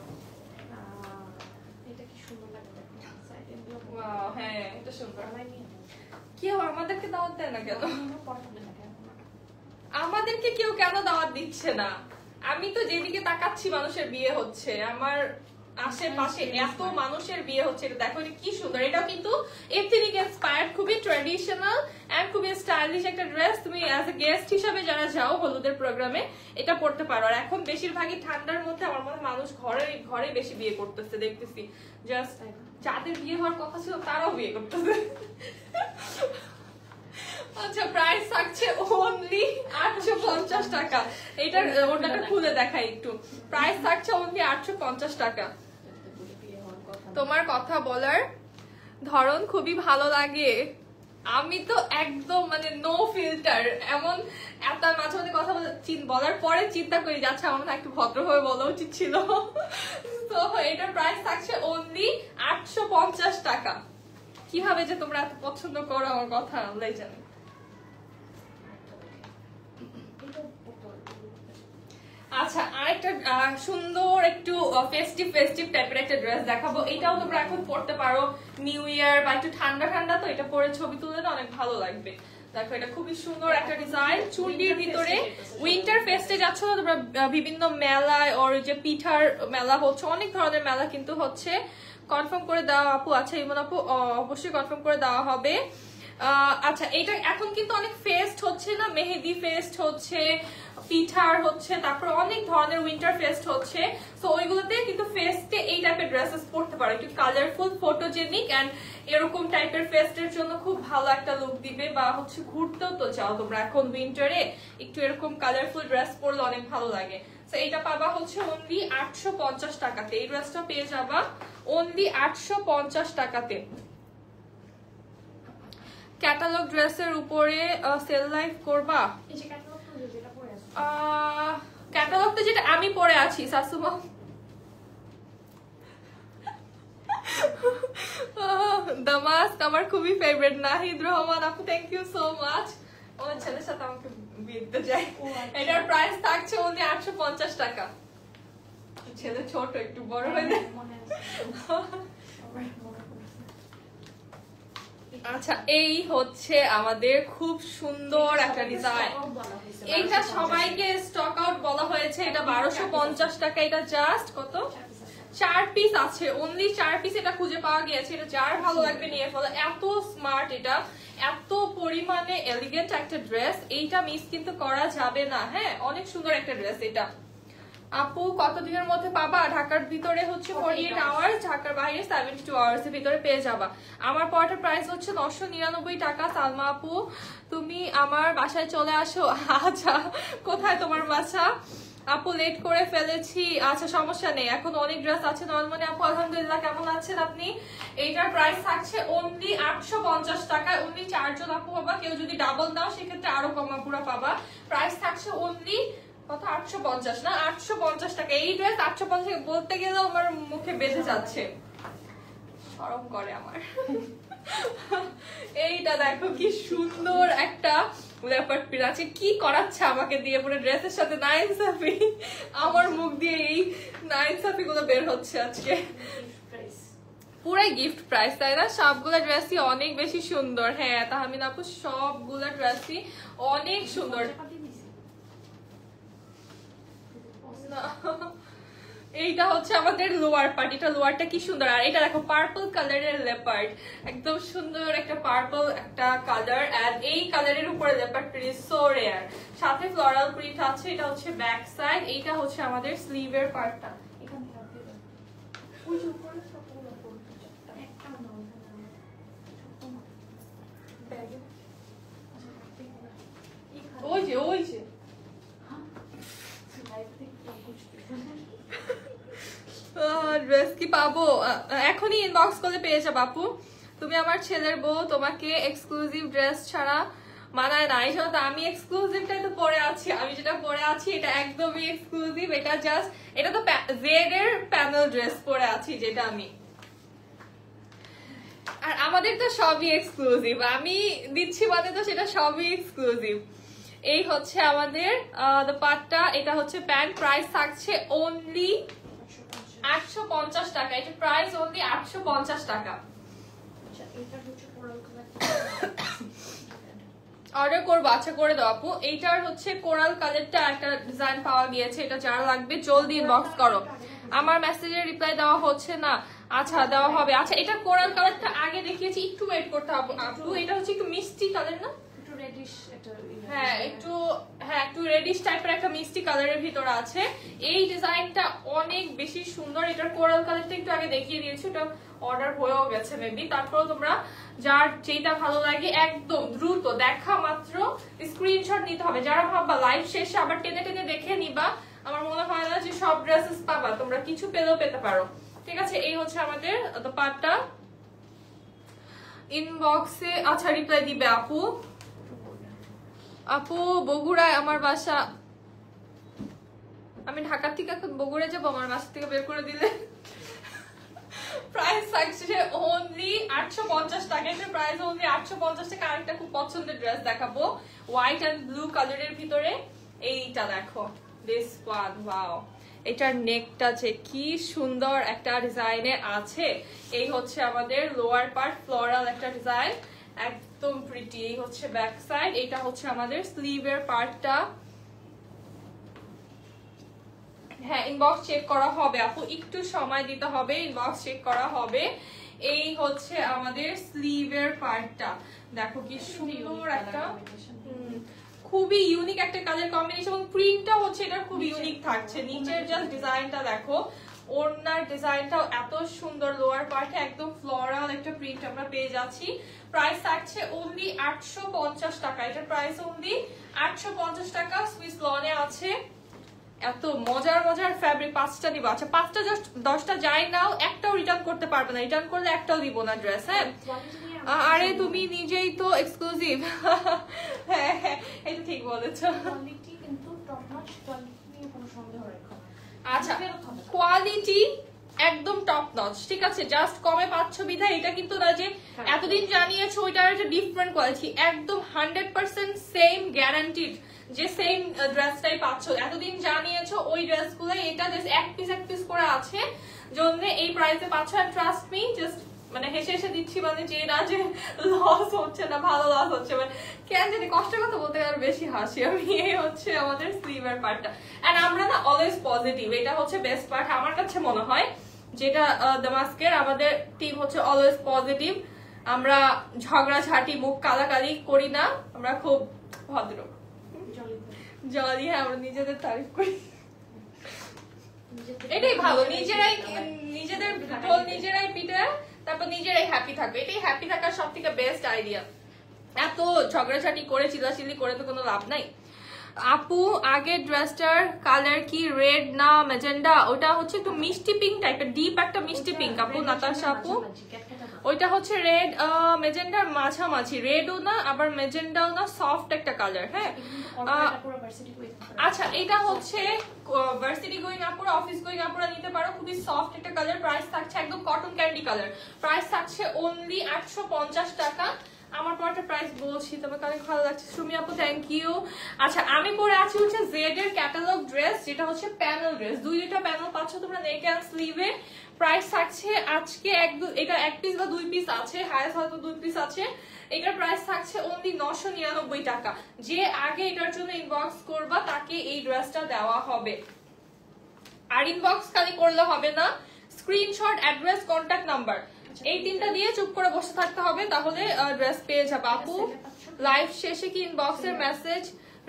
হ্যাঁ, এটা সুন্দর। কেউ আমাদেরকে দাওয়াত দেয় না কেন? আমাদেরকে কেউ কেন দাওয়াত দিচ্ছে না? আমি তো যেদিকে তাকাচ্ছি মানুষের বিয়ে হচ্ছে, আমার আশেপাশে এত মানুষের বিয়ে হচ্ছে, এটা দেখো এটা কি সুন্দর। এটাও কিন্তু এথনিক ইন্সপায়ার্ড, খুবই ট্র্যাডিশনাল এন্ড খুবই স্টাইলিশ একটা ড্রেস। তুমি অ্যাজ এ গেস্ট হিসাবে যারা যাও হলুদের প্রোগ্রামে এটা পড়তে পারো। আর এখন বেশিরভাগই ঠান্ডার মধ্যে আমার মনে হয় মানুষ ঘরে বেশি বিয়ে করতেছে, দেখতেছি জাস্ট যাদের বিয়ে হওয়ার কথা ছিল তারাও বিয়ে করতেছে। আচ্ছা, প্রাইস থাকছে অনলি 850 টাকা। এটার ওটাটা খুলে দেখাই একটু। প্রাইস থাকছে অনলি 850 টাকা। তোমার কথা বলার ধরন খুবই ভালো লাগে। আমি তো একদম মানে নো ফিল্টার, এমন এত মাঝে মাঝে কথা বলার পরে চিন্তা করি যাচ্ছে আমার একটু ভদ্রভাবে বলা উচিত ছিল। তো এটার প্রাইস থাকছে অনলি 850 টাকা। কিভাবে যে তোমরা এত পছন্দ করো আমার কথা আল্লাহ জানে। আচ্ছা, আরেকটা সুন্দর একটু ফেস্টিভ টাইপের একটা ড্রেস দেখাবো। এটাও তোমরা এখন পড়তে পারো নিউ ইয়ার বা একটু ঠান্ডা ঠান্ডা, তো এটা পরে ছবি তুলে না অনেক ভালো লাগবে। দেখো এটা খুবই সুন্দর একটা ডিজাইন, চুন্ডির ভিতরে। উইন্টার ফেস্টে যাচ্ছ তোমরা, বিভিন্ন মেলায় ওর যে পিঠার মেলা হচ্ছে, অনেক ধরনের মেলা কিন্তু হচ্ছে। কনফার্ম করে দেওয়া আপু? আচ্ছা ইমন আপু অবশ্যই কনফার্ম করে দেওয়া হবে। আচ্ছা, এটা এখন কিন্তু অনেক ফেস্ট হচ্ছে না, মেহেদি ফেস্ট হচ্ছে, পিঠার হচ্ছে, তারপর অনেক ধরনের উইন্টার ফেস্ট হচ্ছে। সো ওইগুলোতে কিন্তু ফেস্টে এই টাইপের ড্রেসেস পরতে পারো, একটু কালারফুল, ফটোজেনিক এন্ড এরকম টাইপের ফেস্টের জন্য খুব ভালো একটা লুক দিবে। বা হচ্ছে ঘুরতেও তো চাও তোমরা এখন উইন্টারে, একটু এরকম কালারফুল ড্রেস পরলে অনেক ভালো লাগে। সো এটা পাবা হচ্ছে অনলি 850 টাকাতে। এই ড্রেসটা পেয়ে যাবা অনলি 850 টাকাতে। ক্যাটালগ ড্রেসের উপরে সেল লাইভ করবা? ক্যাটালগটা যেটা আমি পরে আছি শাশুমা, দ্য মাস্ক আমার খুবই ফেভারিট। নাহিদ রহমান আপু থ্যাংক ইউ সো মাচ। আমার ছেলের সাথে আমাকে বিয়ে দিতে যায়। এটার প্রাইস থাকছে অনলি 850 টাকা। ছেলে ছোট, একটু বড় হয়ে যায়। আচ্ছা, এই হচ্ছে আমাদের খুব সুন্দর একটা ডিজাইন। এইটা সবাইকে স্টক আউট বলা হয়েছে। এটা 1250 টাকা। এটা জাস্ট কত 4 পিস আছে, অনলি 4 পিস এটা খুঁজে পাওয়া গিয়েছে। এটা যার ভালো লাগবে নিয়ে ফেলো। এত স্মার্ট, এটা এত পরিমাণে এলিগেন্ট একটা ড্রেস, এইটা মিস কিন্তু করা যাবে না। হ্যাঁ, অনেক সুন্দর একটা ড্রেস এটা। আপু কতদিনের মধ্যে পাবা? ঢাকার ভিতরে হচ্ছে 48 আওয়ার্স, ঢাকার বাইরে 72 আওয়ার্স এর ভিতরে পেয়ে যাবা। আমার পড়াটার প্রাইস হচ্ছে 999 টাকা। সালমা আপু তুমি আমার বাসায় চলে আসো। আচ্ছা, কোথায় তোমার বাসা? আপু লেট করে ফেলেছি। আচ্ছা সমস্যা নেই, এখন অনেক ড্রেস আছে। নর্মালি আপু আলহামদুলিল্লাহ, কেমন আছেন আপনি? এইটার প্রাইস থাকছে অনলি 850 টাকা। অনলি 4 জন আপু পাবা, কেউ যদি ডাবল দাও সেক্ষেত্রে আরো কম আপুরা পাবা। প্রাইস থাকছে অনলি কত? 850 না, 850 টাকা। এই ড্রেস 850 বলতে গেলেও আমার মুখে বেঁধে যাচ্ছে, শরম করে আমার। এইটা দেখো কি সুন্দর একটা লেপার্ড প্রিন্ট আছে। কি করাচ্ছে আমাকে দিয়ে পুরো ড্রেসের সাথে নাইনসাফি। আমার মুখ দিয়ে এই নাইনসাফি গুলো বের হচ্ছে আজকে। পুরাই গিফট প্রাইস, তাই না? সবগুলো ড্রেসই অনেক বেশি সুন্দর। হ্যাঁ তাহমিন আপু, সবগুলো ড্রেসই অনেক সুন্দর। এইটা হচ্ছে আমাদের লোয়ার পার্ট। এটা লোয়ারটা কি সুন্দর। আর এটা দেখো পার্পল কালারের লেপার্ড, একদম সুন্দর একটা পার্পল একটা কালার। এন্ড এই কালারের উপরে লেপার্ড প্রিন্ট সো রেয়ার, সাথে ফ্লোরাল প্রিন্ট আছে। এটা হচ্ছে ব্যাক সাইড, এইটা হচ্ছে আমাদের স্লিভের পার্টটা। ওই যে ওই যে ড্রেস কি পাবো? এখনই ইনবক্স করে পেয়ে যাবো আপু। তুমি আমার ছেলের বউ, তোমাকে এক্সক্লুসিভ ড্রেস ছাড়া মানায় না। এই তো আমি এক্সক্লুসিভটাই তো পরে আছি। আমি যেটা পরে আছি এটা একদমই এক্সক্লুসিভ। এটা জাস্ট, এটা তো জেড এর প্যানেল ড্রেস পরে আছি যেটা আমি। আর আমাদের তো সবই এক্সক্লুসিভ, আমি দিচ্ছি মানে তো সেটা সবই এক্সক্লুসিভ। এই হচ্ছে আমাদের পার্টটা। এটা হচ্ছে প্যান্ট। প্রাইস থাকছে অনলি 850 টাকা। এটা প্রাইস অনলি 850 টাকা। অর্ডার করবো, আচ্ছা করে দাও আপু। এইটার হচ্ছে কোরাল কালারটা একটা ডিজাইন পাওয়া গিয়েছে, এটা যারা লাগবে জলদি ইনবক্স করো। আমার মেসেজের রিপ্লাই দেওয়া হচ্ছে না, আচ্ছা দেওয়া হবে। আচ্ছা এটা কোরাল কালারটা আগে দেখিয়েছি, একটু ওয়েট করতে হবে আপু। এটা হচ্ছে একটু মিষ্টি কালার না, হ্যাঁ একটু রেডিশ টাইপের একটা মিষ্টি কালারের ভিতরে আছে। এই ডিজাইনটা অনেক বেশি সুন্দর। এটার কোরাল কালারটা একটু আগে দেখিয়ে দিয়েছি, ওটা অর্ডার হয়েও গেছে মেবি। তারপর তোমরা যার যেটা ভালো লাগে একদম দ্রুত দেখা মাত্র স্ক্রিনশট নিতে হবে। যারা ভাববা লাইভ শেষে আবার টেনে টেনে দেখে নিবা, আমার মনে হয় না যে সব ড্রেসেস পাবা, তোমরা কিছু পেলেও পেতে পারো। ঠিক আছে, এই হচ্ছে আমাদের পার্টটা। ইনবক্সে আচ্ছা রিপ্লাই দিবে আপু। আপু বগুড়ায় আমার বাসা, আমি ঢাকা থেকে এখন বগুড়ায় যাবো, আমার বাসা থেকে বের করে দিলে। প্রাইস থাকছে অনলি 850 টাকা। এটার প্রাইস অনলি 850 টাকা। আরেকটা খুব পছন্দের ড্রেস দেখাবো, হোয়াইট এন্ড ব্লু কালারের ভিতরে। এইটা দেখো, দিস ওয়ান, ওয়াও। এটার নেকটা যে কি সুন্দর একটা ডিজাইনে আছে। এই হচ্ছে আমাদের লোয়ার পার্ট, ফ্লোরাল একটা ডিজাইন, একদম প্রিটি। এই হচ্ছে ব্যাক সাইড, এটা হচ্ছে আমাদের স্লিভের পার্টটা। হ্যাঁ ইনবক্স চেক করা হবে আপু, একটু সময় দিতে হবে, ইনবক্স চেক করা হবে। এই হচ্ছে আমাদের স্লিভের পার্টটা, দেখো কি সুন্দর একটা, খুবই ইউনিক একটা কালার কম্বিনেশন, এবং প্রিন্টটা হচ্ছে এটা খুব ইউনিক থাকছে। নিচের জাস্ট ডিজাইনটা দেখো, ওড়নার ডিজাইনটাও এত সুন্দর। লোয়ার পার্টে একদম ফ্লোরাল একটা প্রিন্ট আমরা পেয়ে যাচ্ছি। প্রাইস থাকছে অনলি 850 টাকা। এটার প্রাইস অনলি 850 টাকা। সুইস লনে আছে। এত মজার মজার ফ্যাব্রিক, 5টা দিব। আচ্ছা 5টা জাস্ট 10টা যাই নাও, একটাও রিটার্ন করতে পারবে না, রিটার্ন করলে একটাও দিব না ড্রেস। হ্যাঁ আরে তুমি নিজেই তো এক্সক্লুসিভ। হ্যাঁ হ্যাঁ এটা ঠিক বলেছো। আচ্ছা কোয়ালিটি একদম টপ নচ, ঠিক আছে। জাস্ট কমে পাচ্ছ বিধায় এটা কিন্তু না যে এতদিন জানিয়েছো ওইটার একটা ডিফারেন্ট কোয়ালিটি, একদম 100% সেম গ্যারান্টিড যে সেম ড্রেসটাই পাচ্ছ। এতদিন জানিয়েছো ওই ড্রেসগুলো, এটা জাস্ট এক পিস করে আছে জন্য এই প্রাইসে পাচ্ছ। এন্ড ট্রাস্ট মি, জাস্ট মানে হেসে হেসে দিচ্ছি, মানে যে না যে লস হচ্ছে না, ভালো লস হচ্ছে, মানে কেন জানি কষ্টের কথা বলতে আর বেশি হাসি আমি। এই হচ্ছে আমাদের স্লিভের পার্টটা। এন্ড আমরা না অলওয়েজ পজিটিভ, এটা হচ্ছে বেস্ট পার্ট আমার কাছে মনে হয়, যেটা দামাস্কের আমাদের টিম হচ্ছে অলওয়েজ পজিটিভ। আমরা ঝগড়াঝাটি মুখ কালাকালি করি না, আমরা খুব ভদ্র জলি। হ্যাঁ আমরা নিজেদের তারিফ করি, এটাই ভালো। নিজেদের ঢোল নিজেরাই পিটে, তারপর নিজেরাই হ্যাপি থাকবে, এটাই হ্যাপি থাকার সব থেকে বেস্ট আইডিয়া। এত ঝগড়াঝাটি করে চিল্লাচিল্লি করে তো কোনো লাভ নাই। আপু আগের ড্রেসটার কালার কি রেড না ম্যাজেন্ডা? ওটা হচ্ছে একটু মিষ্টি পিঙ্ক টাইপের, ডিপ একটা মিষ্টি পিঙ্ক আপু, নাতাশা আপু। ওইটা হচ্ছে রেড ম্যাজেন্ডার মাঝামাঝি, রেডও না আবার ম্যাজেন্ডাও না, সফট একটা কালার। হ্যাঁ আচ্ছা এটা হচ্ছে ভার্সিটি গোয়িং আপুরা, অফিস গোয়িং আপুরা নিতে পারো, খুবই সফট একটা কালার। প্রাইস থাকছে একদম কটন ক্যান্ডি কালার, প্রাইস থাকছে অনলি 850 টাকা। আমার পরটা প্রাইস বলছি, তোমাকে অনেক ভালো লাগছে সুমি আপু, থ্যাংক ইউ। আচ্ছা আমি পরে আছি হচ্ছে জেড এর ক্যাটালগ ড্রেস, যেটা হচ্ছে প্যানেল ড্রেস, দুইটা প্যানেল পাচ্ছ তোমরা নেক এন্ড স্লিভে। প্রাইস থাকছে আজকে এটা এক পিস বা 2 পিস আছে, হাইয়েস্ট হয়তো 2 পিস আছে। এটার প্রাইস থাকছে অনলি 999 টাকা। যে আগে এটার জন্য ইনবক্স করবা তাকে এই ড্রেসটা দেওয়া হবে। আর ইনবক্স খালি করলে হবে না, স্ক্রিনশট, অ্যাড্রেস, কন্ট্যাক্ট নাম্বার, এই তিনটা দিয়ে চুপ করে বসে থাকতে হবে, তাহলে ড্রেস পেয়ে যাবে। আপু লাইভ শেষে কি ইনবক্সের মেসেজ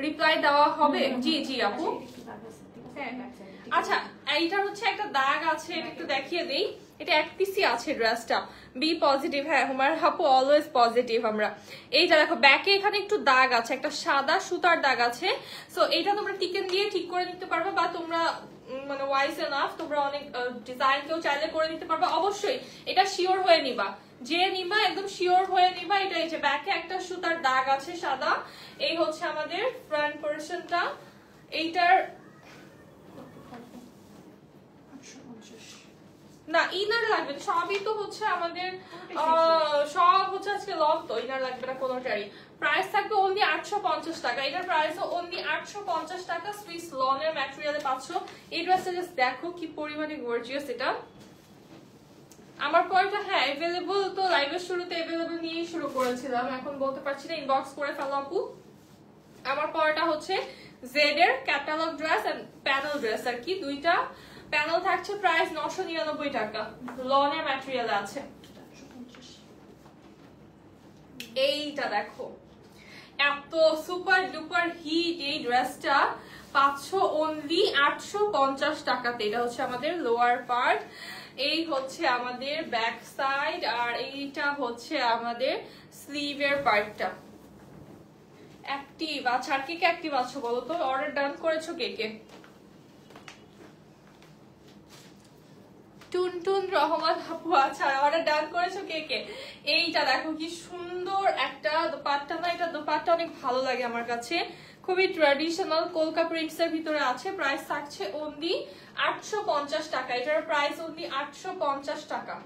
রিপ্লাই দেওয়া হবে? জি জি আপু। আচ্ছা এইটার হচ্ছে একটা দাগ আছে, এটা একটু দেখিয়ে দেই। এটা এক পিসি আছে ড্রেসটা, বি পজিটিভ। হ্যাঁ হুমার আপু অলওয়েজ পজিটিভ আমরা। এইটা দেখো ব্যাকে এখানে একটু দাগ আছে, একটা সাদা সুতার দাগ আছে। সো এইটা তোমরা টিকেন দিয়ে ঠিক করে নিতে পারবে, বা তোমরা মানে ওয়াইজ এনাফ তোমরা অনেক ডিজাইন কেউ চাইলে করে নিতে পারবে। অবশ্যই এটা শিওর হয়ে নিবা, যে নিবা একদম শিওর হয়ে নিবা। এটা এই যে ব্যাকে একটা সুতার দাগ আছে সাদা। এই হচ্ছে আমাদের ফ্রন্ট পোরশনটা। এইটার না ইনার লাগবে, সবই তো হচ্ছে আমাদের সব হচ্ছে আজকে লং, তো ইনার লাগবে না কোনোটারই। প্রাইস থাকবে অনলি 850 টাকা। এটার প্রাইস অনলি 850 টাকা। সুইস লনের ম্যাটেরিয়ালে পাচ্ছ। এই ড্রেসটা জাস্ট দেখো কি পরিমাণে গর্জিয়াস। এটা আমার পরটা হ্যাঁ अवेलेबल, তো লাইভের শুরুতে अवेलेबल নিয়েই শুরু করেছিলাম, এখন বলতে পারছি না, ইনবক্স করে ফেলো আপু। আমার পরটা হচ্ছে জেড এর catalogue dress and panel dress আর কি, দুইটা প্যানেল থাকছে, প্রাইস 999 টাকা, লনের ম্যাটেরিয়াল আছে। এইটা দেখো এত সুপার ডুপার হিট এই ড্রেসটা পাচ্ছ অনলি 850 টাকাতে। এটা হচ্ছে আমাদের লোয়ার পার্ট, এই হচ্ছে আমাদের ব্যাক সাইড, আর এইটা হচ্ছে আমাদের স্লিভের পার্টটা। অ্যাক্টিভ আচ্ছা, আর কে কে অ্যাক্টিভ আছো বলো তো, অর্ডার ডান করেছো কে কে? টুনটুন রহমান আপু আচ্ছা, অর্ডার ডান করেছো কে কে? এইটা দেখো কি সুন্দর একটা দোপাট্টা না, এটা দোপাট্টা অনেক ভালো লাগে আমার কাছে, খুবই ট্র্যাডিশনাল কলকা প্রিন্টস এর ভিতরে আছে, প্রাইস থাকছে অনলি 850 টাকা, এটার প্রাইস অনলি 850 টাকা।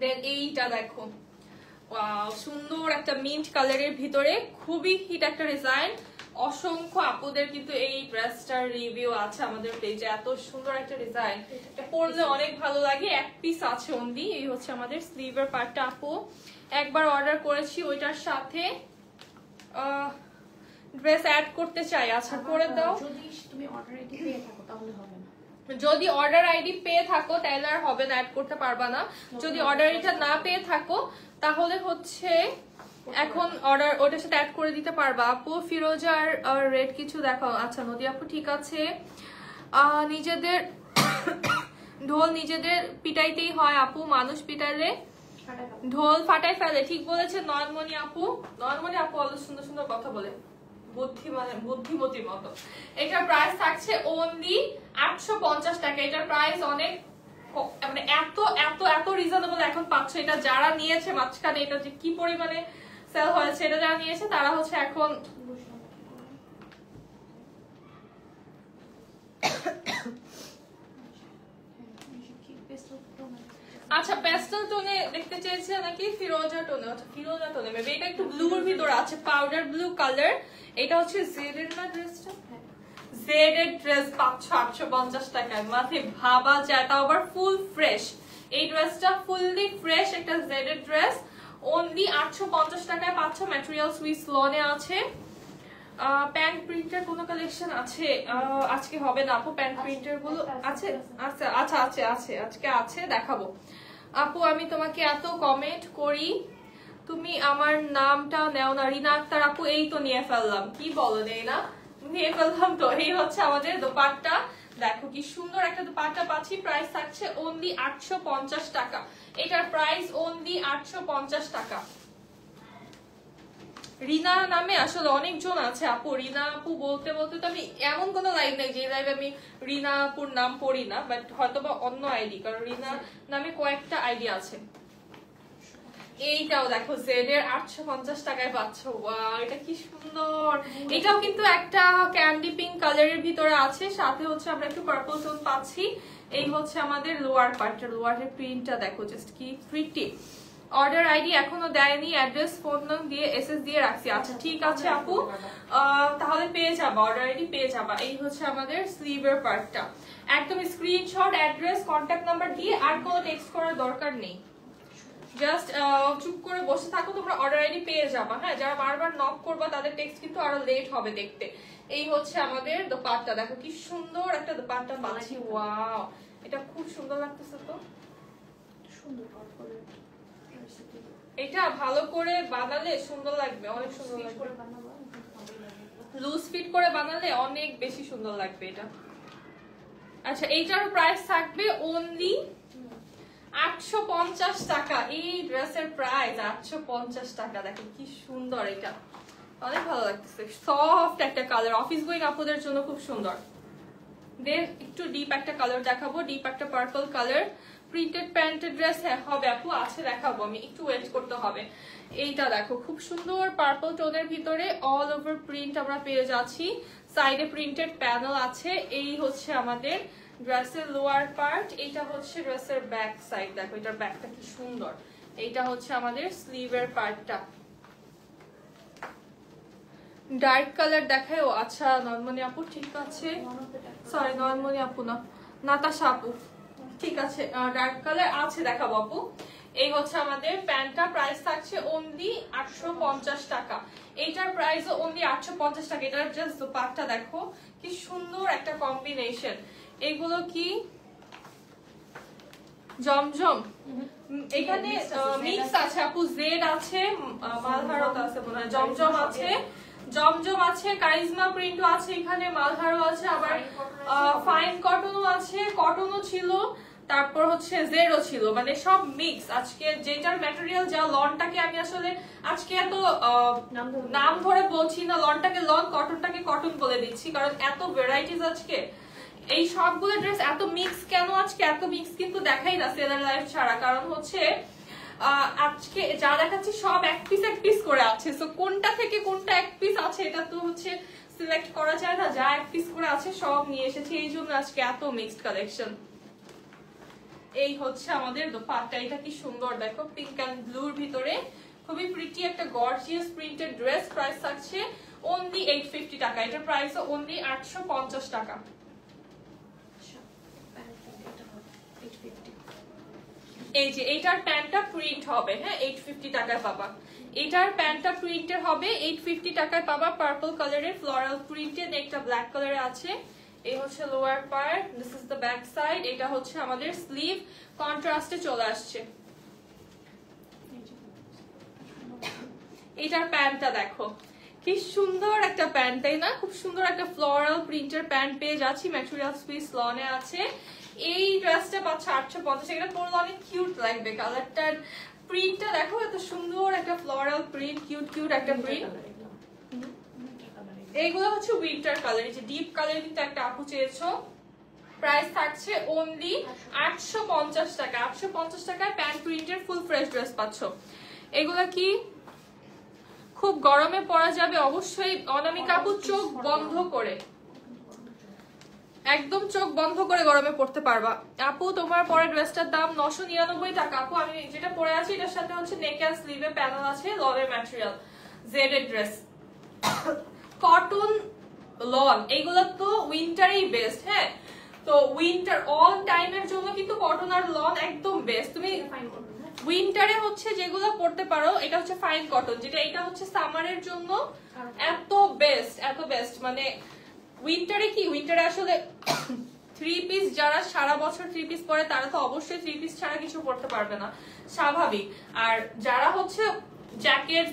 দেন এইটা দেখো ওয়াও, সুন্দর একটা মিন্ট কালারের ভিতরে, খুবই হিট একটা ডিজাইন, অসংখ্য আপুদের কিন্তু এই ড্রেসটার রিভিউ আছে আমাদের পেজে, এত সুন্দর একটা ডিজাইন, এটা পরলে অনেক ভালো লাগে, এক পিস আছে অনলি। এই হচ্ছে আমাদের স্লিভের পার্টটা, আপু একবার অর্ডার করেছি ওইটার সাথে ড্রেস অ্যাড করতে চাই, আচ্ছা করে দাও। যদি তুমি অর্ডার আইডি পেয়ে থাকো তাহলে হবে না, যদি অর্ডার আইডি পেয়ে থাকো তাহলে আর হবে না, অ্যাড করতে পারবা না। যদি অর্ডার আইডিটা না পেয়ে থাকো তাহলে হচ্ছে এখন অর্ডার ওটার সাথে অ্যাড করে দিতে পারবা। আপু ফিরোজার রেট কিছু দেখাও। আচ্ছা নদী আপু ঠিক আছে, নিজেদের ঢোল নিজেদের পিটাইতেই হয় আপু, মানুষ পিটাইলে ঢোল ফাটাই ফেলে, ঠিক বলেছে নয়নমণি আপু। নয়নমণি আপু অত সুন্দর সুন্দর কথা বলে, বুদ্ধিমতির মতো। এটার প্রাইস থাকছে অনলি 850 টাকা, এটার প্রাইস অনেক মানে এত এত এত রিজনেবল এখন পাচ্ছ। এটা যারা নিয়েছে মাঝখানে এটা যে কি পরিমাণে সেল হয়েছে, এটা যারা নিয়েছে তারা হচ্ছে এখন আচ্ছা পেস্টেল টোনে দেখতে চেয়েছে নাকি ফিরোজা টোনে? আচ্ছা ফিরোজা টোনে মেবি, এটা একটু ব্লুর ভিতরে আছে, পাউডার ব্লু কালার। এটা হচ্ছে জেড এর না ড্রেসটা, জেড এর ড্রেস পাচ্ছ 850 টাকায়, মাথে ভাবা যায়, তাও আবার ফুল ফ্রেশ। এই ড্রেসটা ফুললি ফ্রেশ একটা জেড এর ড্রেস, অনলি 850 টাকায় পাচ্ছ। ম্যাটেরিয়াল সুইস লনে আছে। প্যান্ট প্রিন্টের কোনো কালেকশন আছে? আজকে হবে না আপু, প্যান্ট প্রিন্টের গুলো আছে। আচ্ছা আচ্ছা আছে আছে, আজকে আছে, দেখাবো। আপু আমি তোমাকে এত কমেন্ট করি, তুমি আমার নামটা নেও না। রিনা আক্তার আপু এই তো নিয়ে ফেললাম, কি বলো নেই না, নিয়ে ফেললাম তো। এই হচ্ছে আমাদের দোপাট্টা, দেখো কি সুন্দর একটা দোপাট্টা পাচ্ছি, প্রাইস থাকছে অনলি 850 টাকা। এটার প্রাইস অনলি 850 টাকা। রিনা নামে আসলে অনেকজন আছে আপু, রিনা আপু বলতে বলতে তো আমি এমন কোনো লাইভ নেই যে লাইভে আমি রিনা আপুর নাম পড়ি না, বাট হয়তোবা অন্য আইডি, কারণ রিনা নামে কয়েকটা আইডি আছে। এইটাও দেখো জেড এর 850 টাকায় পাচ্ছ, ওয়াও এটা কি সুন্দর। এটাও কিন্তু একটা ক্যান্ডি পিঙ্ক কালারের ভিতরে আছে, সাথে হচ্ছে আমরা একটু পার্পল টোন পাচ্ছি। এই হচ্ছে আমাদের লোয়ার পার্টটা, লোয়ারের প্রিন্টটা দেখো জাস্ট কি প্রিটি। অর্ডার আইডি এখনো দেয়নি, অ্যাড্রেস ফোন নাম দিয়ে এসএস দিয়ে রাখছি। আচ্ছা ঠিক আছে আপু, তাহলে পেয়ে যাবা, অর্ডার আইডি পেয়ে যাবা। এই হচ্ছে আমাদের স্লিভের পার্টটা, একদম স্ক্রিনশট অ্যাড্রেস কন্ট্যাক্ট নাম্বার দিয়ে, আর কোনো টেক্সট করার দরকার নেই, জাস্ট চুপ করে বসে থাকো, তোমরা অর্ডার আইডি পেয়ে যাবা। হ্যাঁ যারা বারবার নক করবা তাদের টেক্সট কিন্তু আরো লেট হবে দেখতে। এই হচ্ছে আমাদের দোপাট্টা, দেখো কি সুন্দর একটা দোপাট্টা পাচ্ছি, ওয়াও এটা খুব সুন্দর লাগতেছে তো, সুন্দর। এটা ভালো করে বানালে সুন্দর লাগবে, অনেক সুন্দর লাগবে, লুজ ফিট করে বানালে অনেক বেশি সুন্দর লাগবে এটা। আচ্ছা এইটার প্রাইস থাকবে অনলি 850 টাকা। এই ড্রেসের প্রাইস 850 টাকা, দেখো কি সুন্দর, এটা অনেক ভালো লাগতেছে, সফট একটা কালার, অফিস গোয়িং আপুদের জন্য খুব সুন্দর। দেন একটু ডিপ একটা কালার দেখাবো, ডিপ একটা পার্পল কালার, প্রিন্টেড প্যান্টের ড্রেস হবে আপু, আছে দেখাবো, আমি একটু ওয়েট করতে হবে। এইটা দেখো খুব সুন্দর পার্পল টোনের ভিতরে অল ওভার প্রিন্ট আমরা পেয়ে যাচ্ছি, সাইডে প্রিন্টেড প্যানেল আছে। এই হচ্ছে আমাদের ড্রেসের লোয়ার পার্ট, এইটা হচ্ছে ড্রেসের ব্যাক সাইড, দেখো এটার ব্যাকটা কি সুন্দর। এইটা হচ্ছে আমাদের স্লিভের পার্টটা, ডার্ক কালার দেখায়। ও আচ্ছা, নয়নমণি আপু ঠিক আছে, সরি নয়নমণি আপু না, নাতাশা আপু ঠিক আছে। ডার্ক কালার আছে, দেখাবো আপু। এই হচ্ছে আমাদের প্যান্টটা, প্রাইস থাকছে অনলি 850 টাকা। এইটার প্রাইসও অনলি 850 টাকা। এটার জাস্ট দোপাট্টা দেখো কি সুন্দর একটা কম্বিনেশন। এগুলো কি জমজম? এখানে মিক্স আছে আপু, জেড আছে, মালহারত আছে মনে হয়, জমজম আছে, জমজম আছে, কারিজমা প্রিন্টও আছে, এখানে মালহারও আছে, আবার ফাইন কটনও আছে, কটনও ছিল, তারপর হচ্ছে জেডও ছিল, মানে সব মিক্স। আজকে যেটার ম্যাটেরিয়াল যা, লনটাকে আমি আসলে আজকে এত নাম ধরে বলছি না, লনটাকে লন, কটনটাকে কটন বলে দিচ্ছি, কারণ এত ভ্যারাইটিস আজকে। এই সবগুলো ড্রেস এত মিক্স কেন আজকে? এত মিক্স কিন্তু দেখাই না সেলার লাইফ ছাড়া, কারণ হচ্ছে আজকে যা দেখাচ্ছি সব এক পিস করে আছে। সো কোনটা থেকে কোনটা এক পিস আছে এটা তো হচ্ছে সিলেক্ট করা যায় না, যা এক পিস করে আছে সব নিয়ে এসেছি, এই জন্য আজকে এত মিক্সড কালেকশন। এই হচ্ছে আমাদের দোপাট্টা, এটা কি সুন্দর দেখো, পিঙ্ক এন্ড ব্লুর ভিতরে খুবই প্রিটি একটা গর্জিয়াস প্রিন্টেড ড্রেস। প্রাইস থাকছে অনলি 850 টাকা। এটার প্রাইসও অনলি 850 টাকা। এই যে এইটার প্যান্টটা প্রিন্ট হবে, হ্যাঁ 850 টাকায় পাবা। এটার প্যান্টটা প্রিন্টের হবে, 850 টাকায় পাবা, পার্পল কালারের ফ্লোরাল প্রিন্টেড, একটা ব্ল্যাক কালারে আছে। এই হচ্ছে lower part, this is the back side. এটা হচ্ছে আমাদের স্লিভ, কন্ট্রাস্টে চলে আসছে। এটার প্যান্টটা দেখো কি সুন্দর একটা প্যান্ট, তাই না? খুব সুন্দর একটা ফ্লোরাল প্রিন্টের প্যান্ট পেয়ে যাচ্ছি, ম্যাটেরিয়াল পিস লনে আছে। এই ড্রেসটা পাচ্ছে 850। এটা পরলে অনেক কিউট লাগবে, কালারটার প্রিন্টটা দেখো এত সুন্দর, একটা ফ্লোরাল প্রিন্ট, কিউট কিউট একটা প্রিন্ট। এইগুলো হচ্ছে উইন্টার কালার, এই যে ডিপ কালার কিন্তু একটা আপু চেয়েছো। প্রাইস থাকছে অনলি 850 টাকা। 850 টাকায় প্যান্ট প্রিন্টের ফুল ফ্রেশ ড্রেস পাচ্ছ। এগুলো কি খুব গরমে পরা যাবে অবশ্যই। অনামিকা আপু চোখ বন্ধ করে, একদম চোখ বন্ধ করে গরমে পড়তে পারবা। আপু তোমার পরে ড্রেসটার দাম 999 টাকা। আপু আমি যেটা পরে আছি এটার সাথে হচ্ছে নেক এন্ড স্লিভে প্যানেল আছে, লনের ম্যাটেরিয়াল, জেড এর ড্রেস, কটন লন। এইগুলো তো উইন্টারই বেস্ট। হ্যাঁ, তো উইন্টার অল টাইমের জন্য কিন্তু কটন আর লন একদম বেস্ট। তুমি উইন্টারে হচ্ছে যেগুলো পড়তে পারো, এটা হচ্ছে ফাইন কটন, যেটা এটা হচ্ছে সামারের জন্য এত বেস্ট, এত বেস্ট। মানে উইন্টারে কি, উইন্টারে আসলে থ্রি পিস, যারা সারা বছর থ্রি পিস পরে তারা তো অবশ্যই থ্রি পিস ছাড়া কিছু পড়তে পারবে না, স্বাভাবিক। আর যারা হচ্ছে জ্যাকেট,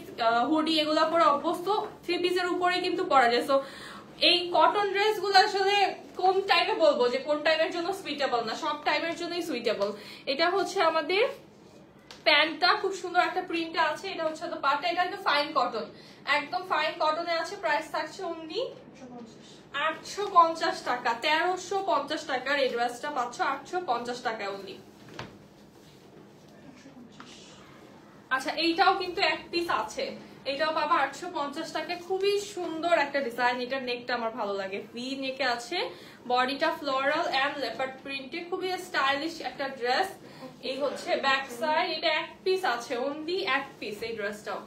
হুডি এগুলো পরে অভ্যস্ত, থ্রি পিসের উপরে কিন্তু পরা যায়। সো এই কটন ড্রেস গুলো আসলে কোন টাইমে বলবো যে কোন টাইমের জন্য সুইটেবল না, সব টাইমের জন্যই সুইটেবল। এটা হচ্ছে আমাদের প্যান্টটা, খুব সুন্দর একটা প্রিন্ট আছে। এটা হচ্ছে তো পাটটা, এটা একদম ফাইন কটন, একদম ফাইন কটনে আছে। প্রাইস থাকছে অনলি 850 টাকা। 1350 টাকার এই ড্রেসটা পাচ্ছ 850 টাকায় অনলি। আচ্ছা, এইটাও কিন্তু এক পিস আছে, এটাও পাবা 850 টাকায়। খুবই সুন্দর একটা ডিজাইন, এটার নেকটা আমার ভালো লাগে, ভি নেকে আছে, বডিটা ফ্লোরাল এন্ড লেপার্ড প্রিন্টে, খুবই স্টাইলিশ একটা ড্রেস। এই হচ্ছে ব্যাক সাইড, এটা এক পিস আছে, অনলি এক পিস এই ড্রেসটাও।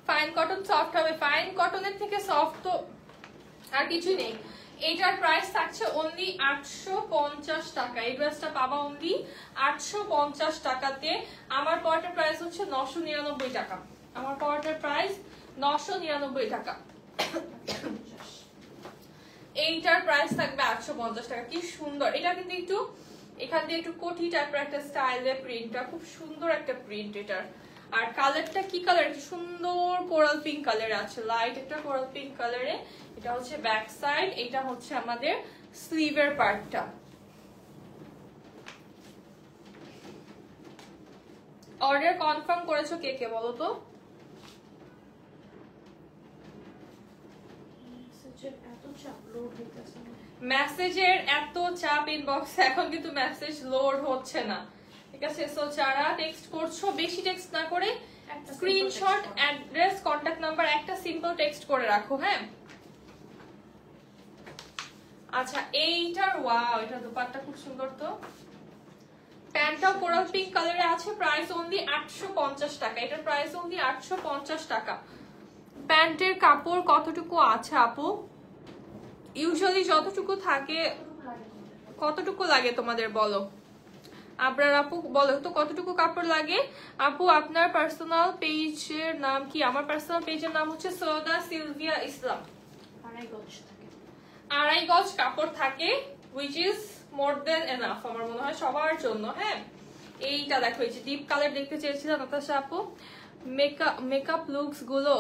ফাইন কটন সফট হবে, ফাইন কটনের থেকে সফট তো আর কিছুই নেই। এটার প্রাইস থাকছে অনলি 850 টাকা। এই ড্রেসটা পাবা অনলি 850 টাকাতে। আমার পাওয়াটার প্রাইস হচ্ছে 999 টাকা। আমার পাওয়াটার প্রাইস 999 টাকা। এইটার প্রাইস থাকবে 850 টাকা। কি সুন্দর, এটা কিন্তু একটু এখান দিয়ে একটু কোটি টাইপের একটা স্টাইলের প্রিন্টটা, খুব সুন্দর একটা প্রিন্ট এটার। আর কালারটা কি কালার, সুন্দর কোরাল পিঙ্ক কালারে আছে, লাইট একটা কোরাল পিঙ্ক কালারে। এটা হচ্ছে ব্যাক সাইড, এটা হচ্ছে আমাদের স্লিভের পার্টটা। অর্ডার কনফার্ম করেছো কে কে বলো তো? মেসেজের এত চাপ ইনবক্সে, এখন কিন্তু মেসেজ লোড হচ্ছে না, ঠিক আছে? সো যারা টেক্সট করছো বেশি টেক্সট না করে স্ক্রিনশট, অ্যাড্রেস, কন্টাক্ট নাম্বার একটা সিম্পল টেক্সট করে রাখো, হ্যাঁ? আচ্ছা, এইটার ওয়াও, এটা দোপাট্টা খুব সুন্দর। তো প্যান্টটাও কোরাল পিঙ্ক কালারে আছে, প্রাইস অনলি 850 টাকা। এটার প্রাইস অনলি 850 টাকা। প্যান্টের কাপড় কতটুকু আছে আপু? ইউজুয়ালি যতটুকু থাকে। কতটুকু লাগে তোমাদের বলো? আবরার আপু বলো তো কতটুকু কাপড় লাগে? আপু আপনার পার্সোনাল পেজের নাম কি? আমার পার্সোনাল পেজের নাম হচ্ছে সৈয়দা সিলভিয়া ইসলাম। 2.5 গজ থাকে। 2.5 গজ কাপড় থাকে, which is more than enough আমার মনে হয় সবার জন্য। হ্যাঁ, এইটা দেখো, এই যে ডিপ কালার দেখতে চেয়েছিলাম নাতাশা আপু, মেকআপ লুকস গুলো।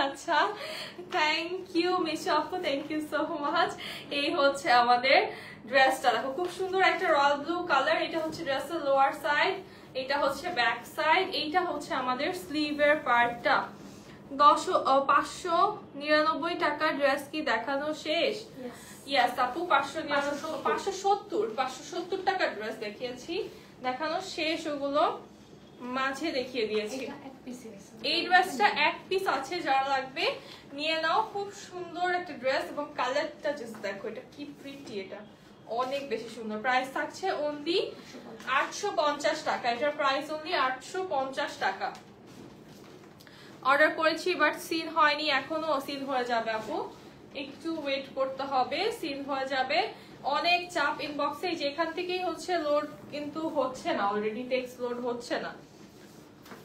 আচ্ছা, থ্যাংক ইউ মিশু আপু, থ্যাংক ইউ সো মাচ। এই হচ্ছে আমাদের ড্রেসটা, দেখো খুব সুন্দর একটা রয়্যাল ব্লু কালার। এটা হচ্ছে ড্রেসের লোয়ার সাইড, এটা হচ্ছে ব্যাক সাইড, এইটা হচ্ছে আমাদের স্লিভের পার্টটা। 599 টাকা। ড্রেস কি দেখানো শেষ? ইয়েস আপু, 570 টাকার ড্রেস দেখিয়েছি, দেখানো শেষ। ওগুলো মাঝে দেখিয়ে দিয়েছি। এই ড্রেসটা এক পিস আছে, যারা লাগবে নিয়ে নাও। খুব সুন্দর একটা ড্রেস এবং কালারটা জাস্ট দেখো, এটা কি প্রিটি, এটা অনেক বেশি সুন্দর। প্রাইস থাকছে অনলি 850 টাকা। এটার প্রাইস অনলি 850 টাকা। অর্ডার করেছি বাট সিল হয়নি এখনো। সিল হয়ে যাবে আপু, একটু ওয়েট করতে হবে, সিল হয়ে যাবে। অনেক চাপ ইনবক্সে, যেখান থেকেই হচ্ছে লোড কিন্তু হচ্ছে না, অলরেডি টেক্সট লোড হচ্ছে না।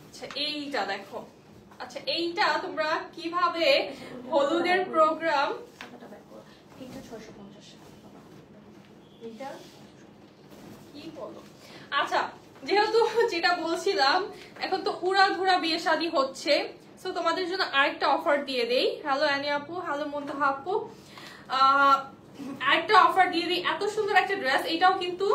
আচ্ছা এইটা দেখো, আচ্ছা এইটা তোমরা কিভাবে হলুদের প্রোগ্রাম, এটা 650 টাকা। এটা কি বলো? আচ্ছা, যেহেতু যেটা বলছিলাম, এখন তো উড়াধুরা বিয়ে শাদী হচ্ছে, সো তোমাদের জন্য আরেকটা অফার দিয়ে দেই। হ্যালো অ্যানি আপু, হ্যালো মুনতাহা আপু, আরেকটা অফার দিয়ে দিই। এত সুন্দর একটা ড্রেস, এটাও কিন্তু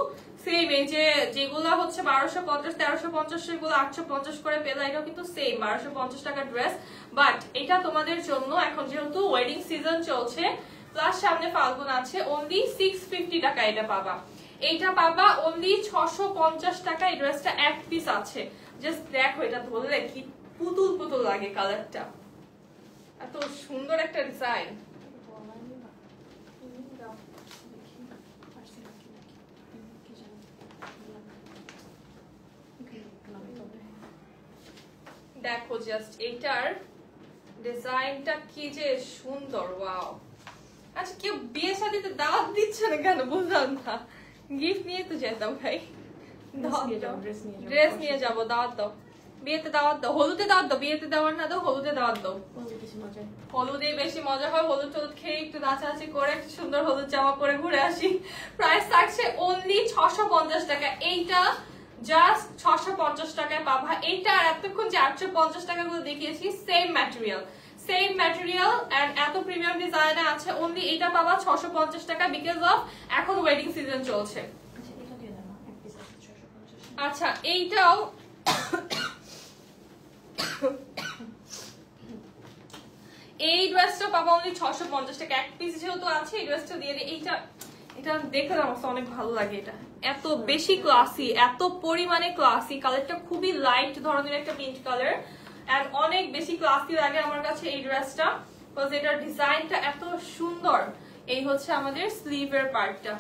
সেম, এই যে যেগুলো হচ্ছে 1250 1350 সেগুলো 850 করে পেলে, এটাও কিন্তু সেম 1250 টাকার ড্রেস। বাট এটা তোমাদের জন্য এখন যেহেতু ওয়েডিং সিজন চলছে, প্লাস সামনে ফাল্গুন আছে, অনলি 650 টাকা এটা পাবা। এইটা পাবা অনলি 650 টাকা। এই ড্রেসটা এক পিস আছে, জাস্ট দেখো, এটা ধরলে কি পুতুল পুতুল লাগে, কালারটা এত সুন্দর একটা ডিজাইন। দেখো জাস্ট এইটার ডিজাইনটা কি যে সুন্দর, ওয়াও। আচ্ছা, কেউ বিয়ে শাদীতে দাওয়াত দিচ্ছে না কেন বুঝলাম না। গিফট নিয়ে তো যেতাম ভাই, ড্রেস নিয়ে যাবো, দাওয়াত দাও, বিয়েতে দাওয়াত দাও, হলুদে দাওয়াত দাও, বিয়েতে দাওয়াত না দাও, হলুদে দাওয়াত দাও। হলুদে বেশি মজা হয়, হলুদ টলুদ খেয়ে একটু নাচানাচি করে একটা সুন্দর হলুদ জামা পরে ঘুরে আসি। প্রাইস থাকছে অনলি 650 টাকা। এইটা জাস্ট 650 টাকায় পাবা। এইটা আর এতক্ষণ যে 850 টাকা গুলো দেখিয়েছি, same material, same material and এত প্রিমিয়াম ডিজাইনে আছে। অনলি এটা পাবা 650 টাকা, বিকজ অফ এখন ওয়েডিং সিজন চলছে। আচ্ছা এইটাও এই ড্রেসটা পাবা অনলি 650 টাকা। এক পিস যেহেতু আছে, এই ড্রেসটা দিয়ে দিই। এইটা এটা দেখলে আমার অনেক ভালো লাগে, এটা এত বেশি ক্লাসি, এত পরিমাণে ক্লাসি। কালারটা খুবই লাইট ধরনের একটা মিন্ট কালার, এন্ড অনেক বেশি ক্লাসি লাগে আমার কাছে এই ড্রেসটা, বিকজ এটার ডিজাইনটা এত সুন্দর। এই হচ্ছে আমাদের স্লিভের পার্টটা,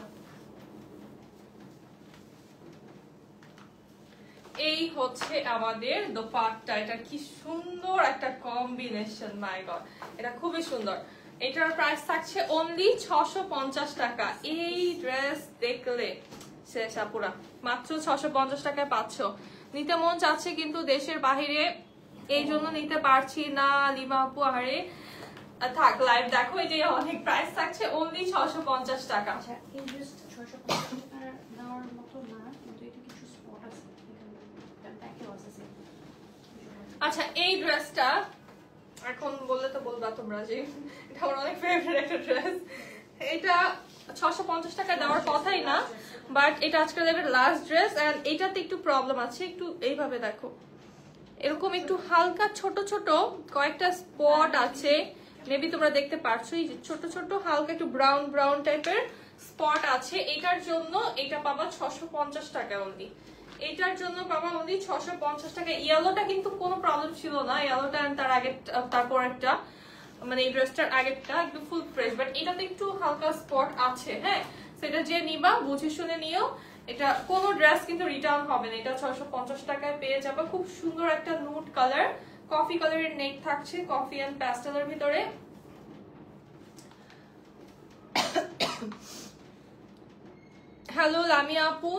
এই হচ্ছে আমাদের দোপাট্টা। এটা কি সুন্দর একটা কম্বিনেশন, মাই গড, এটা খুবই সুন্দর। এটার প্রাইস থাকছে অনলি 650 টাকা। এই ড্রেস দেখলে শেষ আপুরা, মাত্র 650 টাকায় পাচ্ছ। নিতে মন চাচ্ছে কিন্তু দেশের বাহিরে, এই জন্য নিতে পারছি না। লিমা আপু আরে থাক, লাইভ দেখো, এই যে অনেক প্রাইস থাকছে অনলি 650 টাকা। আচ্ছা, এই ড্রেসটা 650 টাকা দেওয়ার মতো না, কিন্তু এটা কিছু স্পট আছে এখানে, ব্যাকে আছে। আচ্ছা এই ড্রেসটা এখন বললে তো বলবা তোমরা যে এটা আমার অনেক ফেভারিট একটা ড্রেস। এটা 650 টাকা দেওয়ার কথাই না, বাট এটা আজকাল এর লাস্ট ড্রেস। এন্ড এটাতে একটু প্রবলেম আছে, একটু এইভাবে দেখো, এরকম একটু হালকা ছোট ছোট কয়েকটা স্পট আছে, মেবি তোমরা দেখতে পারছো, এই যে ছোট ছোট হালকা একটু ব্রাউন ব্রাউন টাইপের স্পট আছে। এটার জন্য এটা পাবা 650 টাকা অনলি। এটার জন্য পাবা অনলি 650 টাকা। ইয়েলোটা কিন্তু কোনো প্রবলেম ছিল না, ইয়েলোটা তার আগে তারপর একটা মানে এই ড্রেসটার আগেরটা একটু ফুল ফ্রেশ, বাট এটাতে একটু হালকা স্পট আছে। হ্যাঁ, সেটা যে নিবা বুঝে শুনে নিও। এটা কোনো ড্রেস কিন্তু রিটার্ন হবে না, এটা 650 টাকায় পেয়ে যাবে। খুব সুন্দর একটা নুড কালার, কফি কালারের নেক থাকছে, কফি এন্ড প্যাস্টেলের ভিতরে। হ্যালো লামিয়া আপু,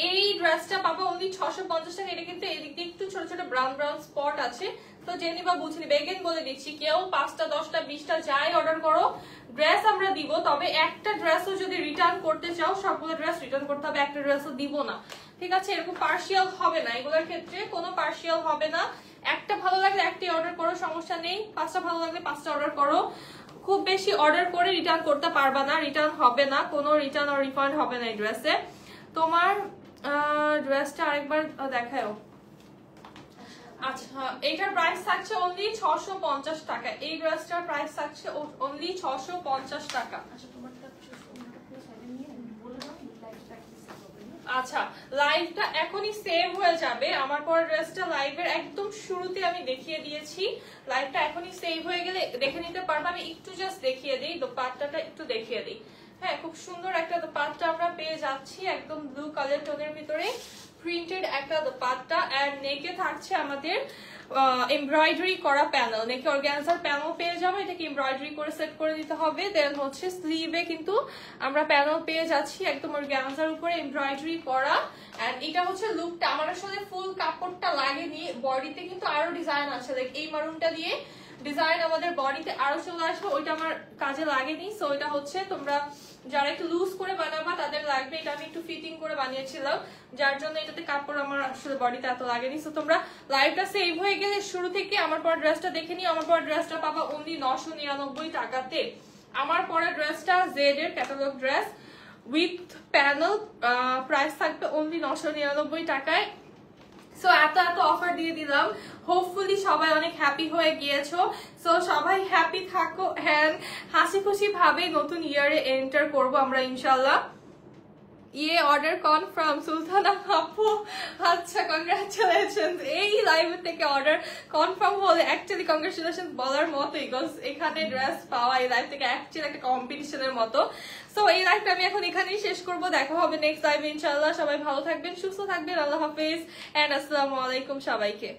এই ড্রেসটা পাবো অনলি 650 টাকা। এটা কিন্তু এদিক দিয়ে একটু ছোট ছোট ব্রাউন ব্রাউন স্পট আছে, তো জেনি বা বুঝনি বেগেন বলে দিচ্ছি, কেউ 5টা 10টা 20টা যাই অর্ডার করো ড্রেস আমরা দিব, তবে একটা ড্রেসও যদি রিটার্ন করতে চাও সবগুলো ড্রেস রিটার্ন করতে হবে, একটা ড্রেসও দিব না, ঠিক আছে? এরকম পার্সিয়াল হবে না, এগুলোর ক্ষেত্রে কোনো পার্সিয়াল হবে না। একটা ভালো লাগলে একটাই অর্ডার করো, সমস্যা নেই। 5টা ভালো লাগলে 5টা অর্ডার করো। খুব বেশি অর্ডার করে রিটার্ন করতে পারবা না, রিটার্ন হবে না, কোনো রিটার্ন আর রিফান্ড হবে না এই ড্রেসে। তোমার ড্রেসটা আরেকবার দেখাও। আচ্ছা, এইটার প্রাইস থাকছে অনলি 650 টাকা। এই ড্রেসটার প্রাইস থাকছে অনলি 650 টাকা। আচ্ছা, লাইভটা এখনই সেভ হয়ে যাবে। আমার পর ড্রেসটা লাইভের একদম শুরুতে আমি দেখিয়ে দিয়েছি, লাইভটা এখনই সেভ হয়ে গেলে দেখে নিতে পারবো। আমি একটু জাস্ট দেখিয়ে দিই, দোপাট্টাটা একটু দেখিয়ে দিই। হ্যাঁ, খুব সুন্দর একটা দোপাট্টা আমরা পেয়ে যাচ্ছি, একদম ব্লু কালার টোনের ভিতরে প্রিন্টেড একটা দোপাট্টা। আর নেকে থাকছে আমাদের এমব্রয়ডারি করা প্যানেল, নেকে অর্গানজার প্যানেল পেয়ে যাবো, এটাকে এমব্রয়ডারি করে সেট করে দিতে হবে। দেন হচ্ছে স্লিভে কিন্তু আমরা প্যানেল পেয়ে যাচ্ছি একদম অর্গানজার উপরে এমব্রয়ডারি করা। এন্ড এটা হচ্ছে লুকটা। আমার আসলে ফুল কাপড়টা লাগেনি, বডিতে কিন্তু আরো ডিজাইন আছে, লাইক এই মারুনটা দিয়ে ডিজাইন আমাদের বডিতে আরো চলে আসবে, ওইটা আমার কাজে লাগেনি। সো এটা হচ্ছে তোমরা যারা একটু লুজ করে বানাবা তাদের লাগবে, এটা আমি একটু ফিটিং করে বানিয়েছিলাম, যার জন্য এটাতে কাপড় আমার আসলে বডিতে এত লাগেনি। সো তোমরা লাইভটা সেভ হয়ে গেলে শুরু থেকে আমার পর ড্রেসটা দেখে নিও। আমার পর ড্রেসটা পাবা অনলি 999 টাকাতে। আমার পরে ড্রেসটা জেড এর catalogue dress with panel, price থাকবে অনলি 999 টাকায়। সো এত এত অফার দিয়ে দিলাম, হোপফুলি সবাই অনেক হ্যাপি হয়ে গিয়েছো। সো সবাই হ্যাপি থাকো, হ্যাঁ হাসি খুশি ভাবে নতুন ইয়ারে এন্টার করবো আমরা ইনশাল্লাহ। ইয়ে অর্ডার কনফার্ম সুলতানা আপু, আচ্ছা কংগ্রাচুলেশন। এই লাইভ থেকে অর্ডার কনফার্ম হলে অ্যাকচুয়ালি কংগ্রাচুলেশন বলার মতোই, বিকজ এখানে ড্রেস পাওয়া এই লাইভ থেকে অ্যাকচুয়ালি একটা কম্পিটিশনের মতো। সো এই লাইভটা আমি এখন এখানেই শেষ করবো, দেখা হবে নেক্সট লাইভে ইনশাল্লাহ। সবাই ভালো থাকবেন, সুস্থ থাকবেন, আল্লাহ হাফিজ এন্ড আসসালামু আলাইকুম সবাইকে।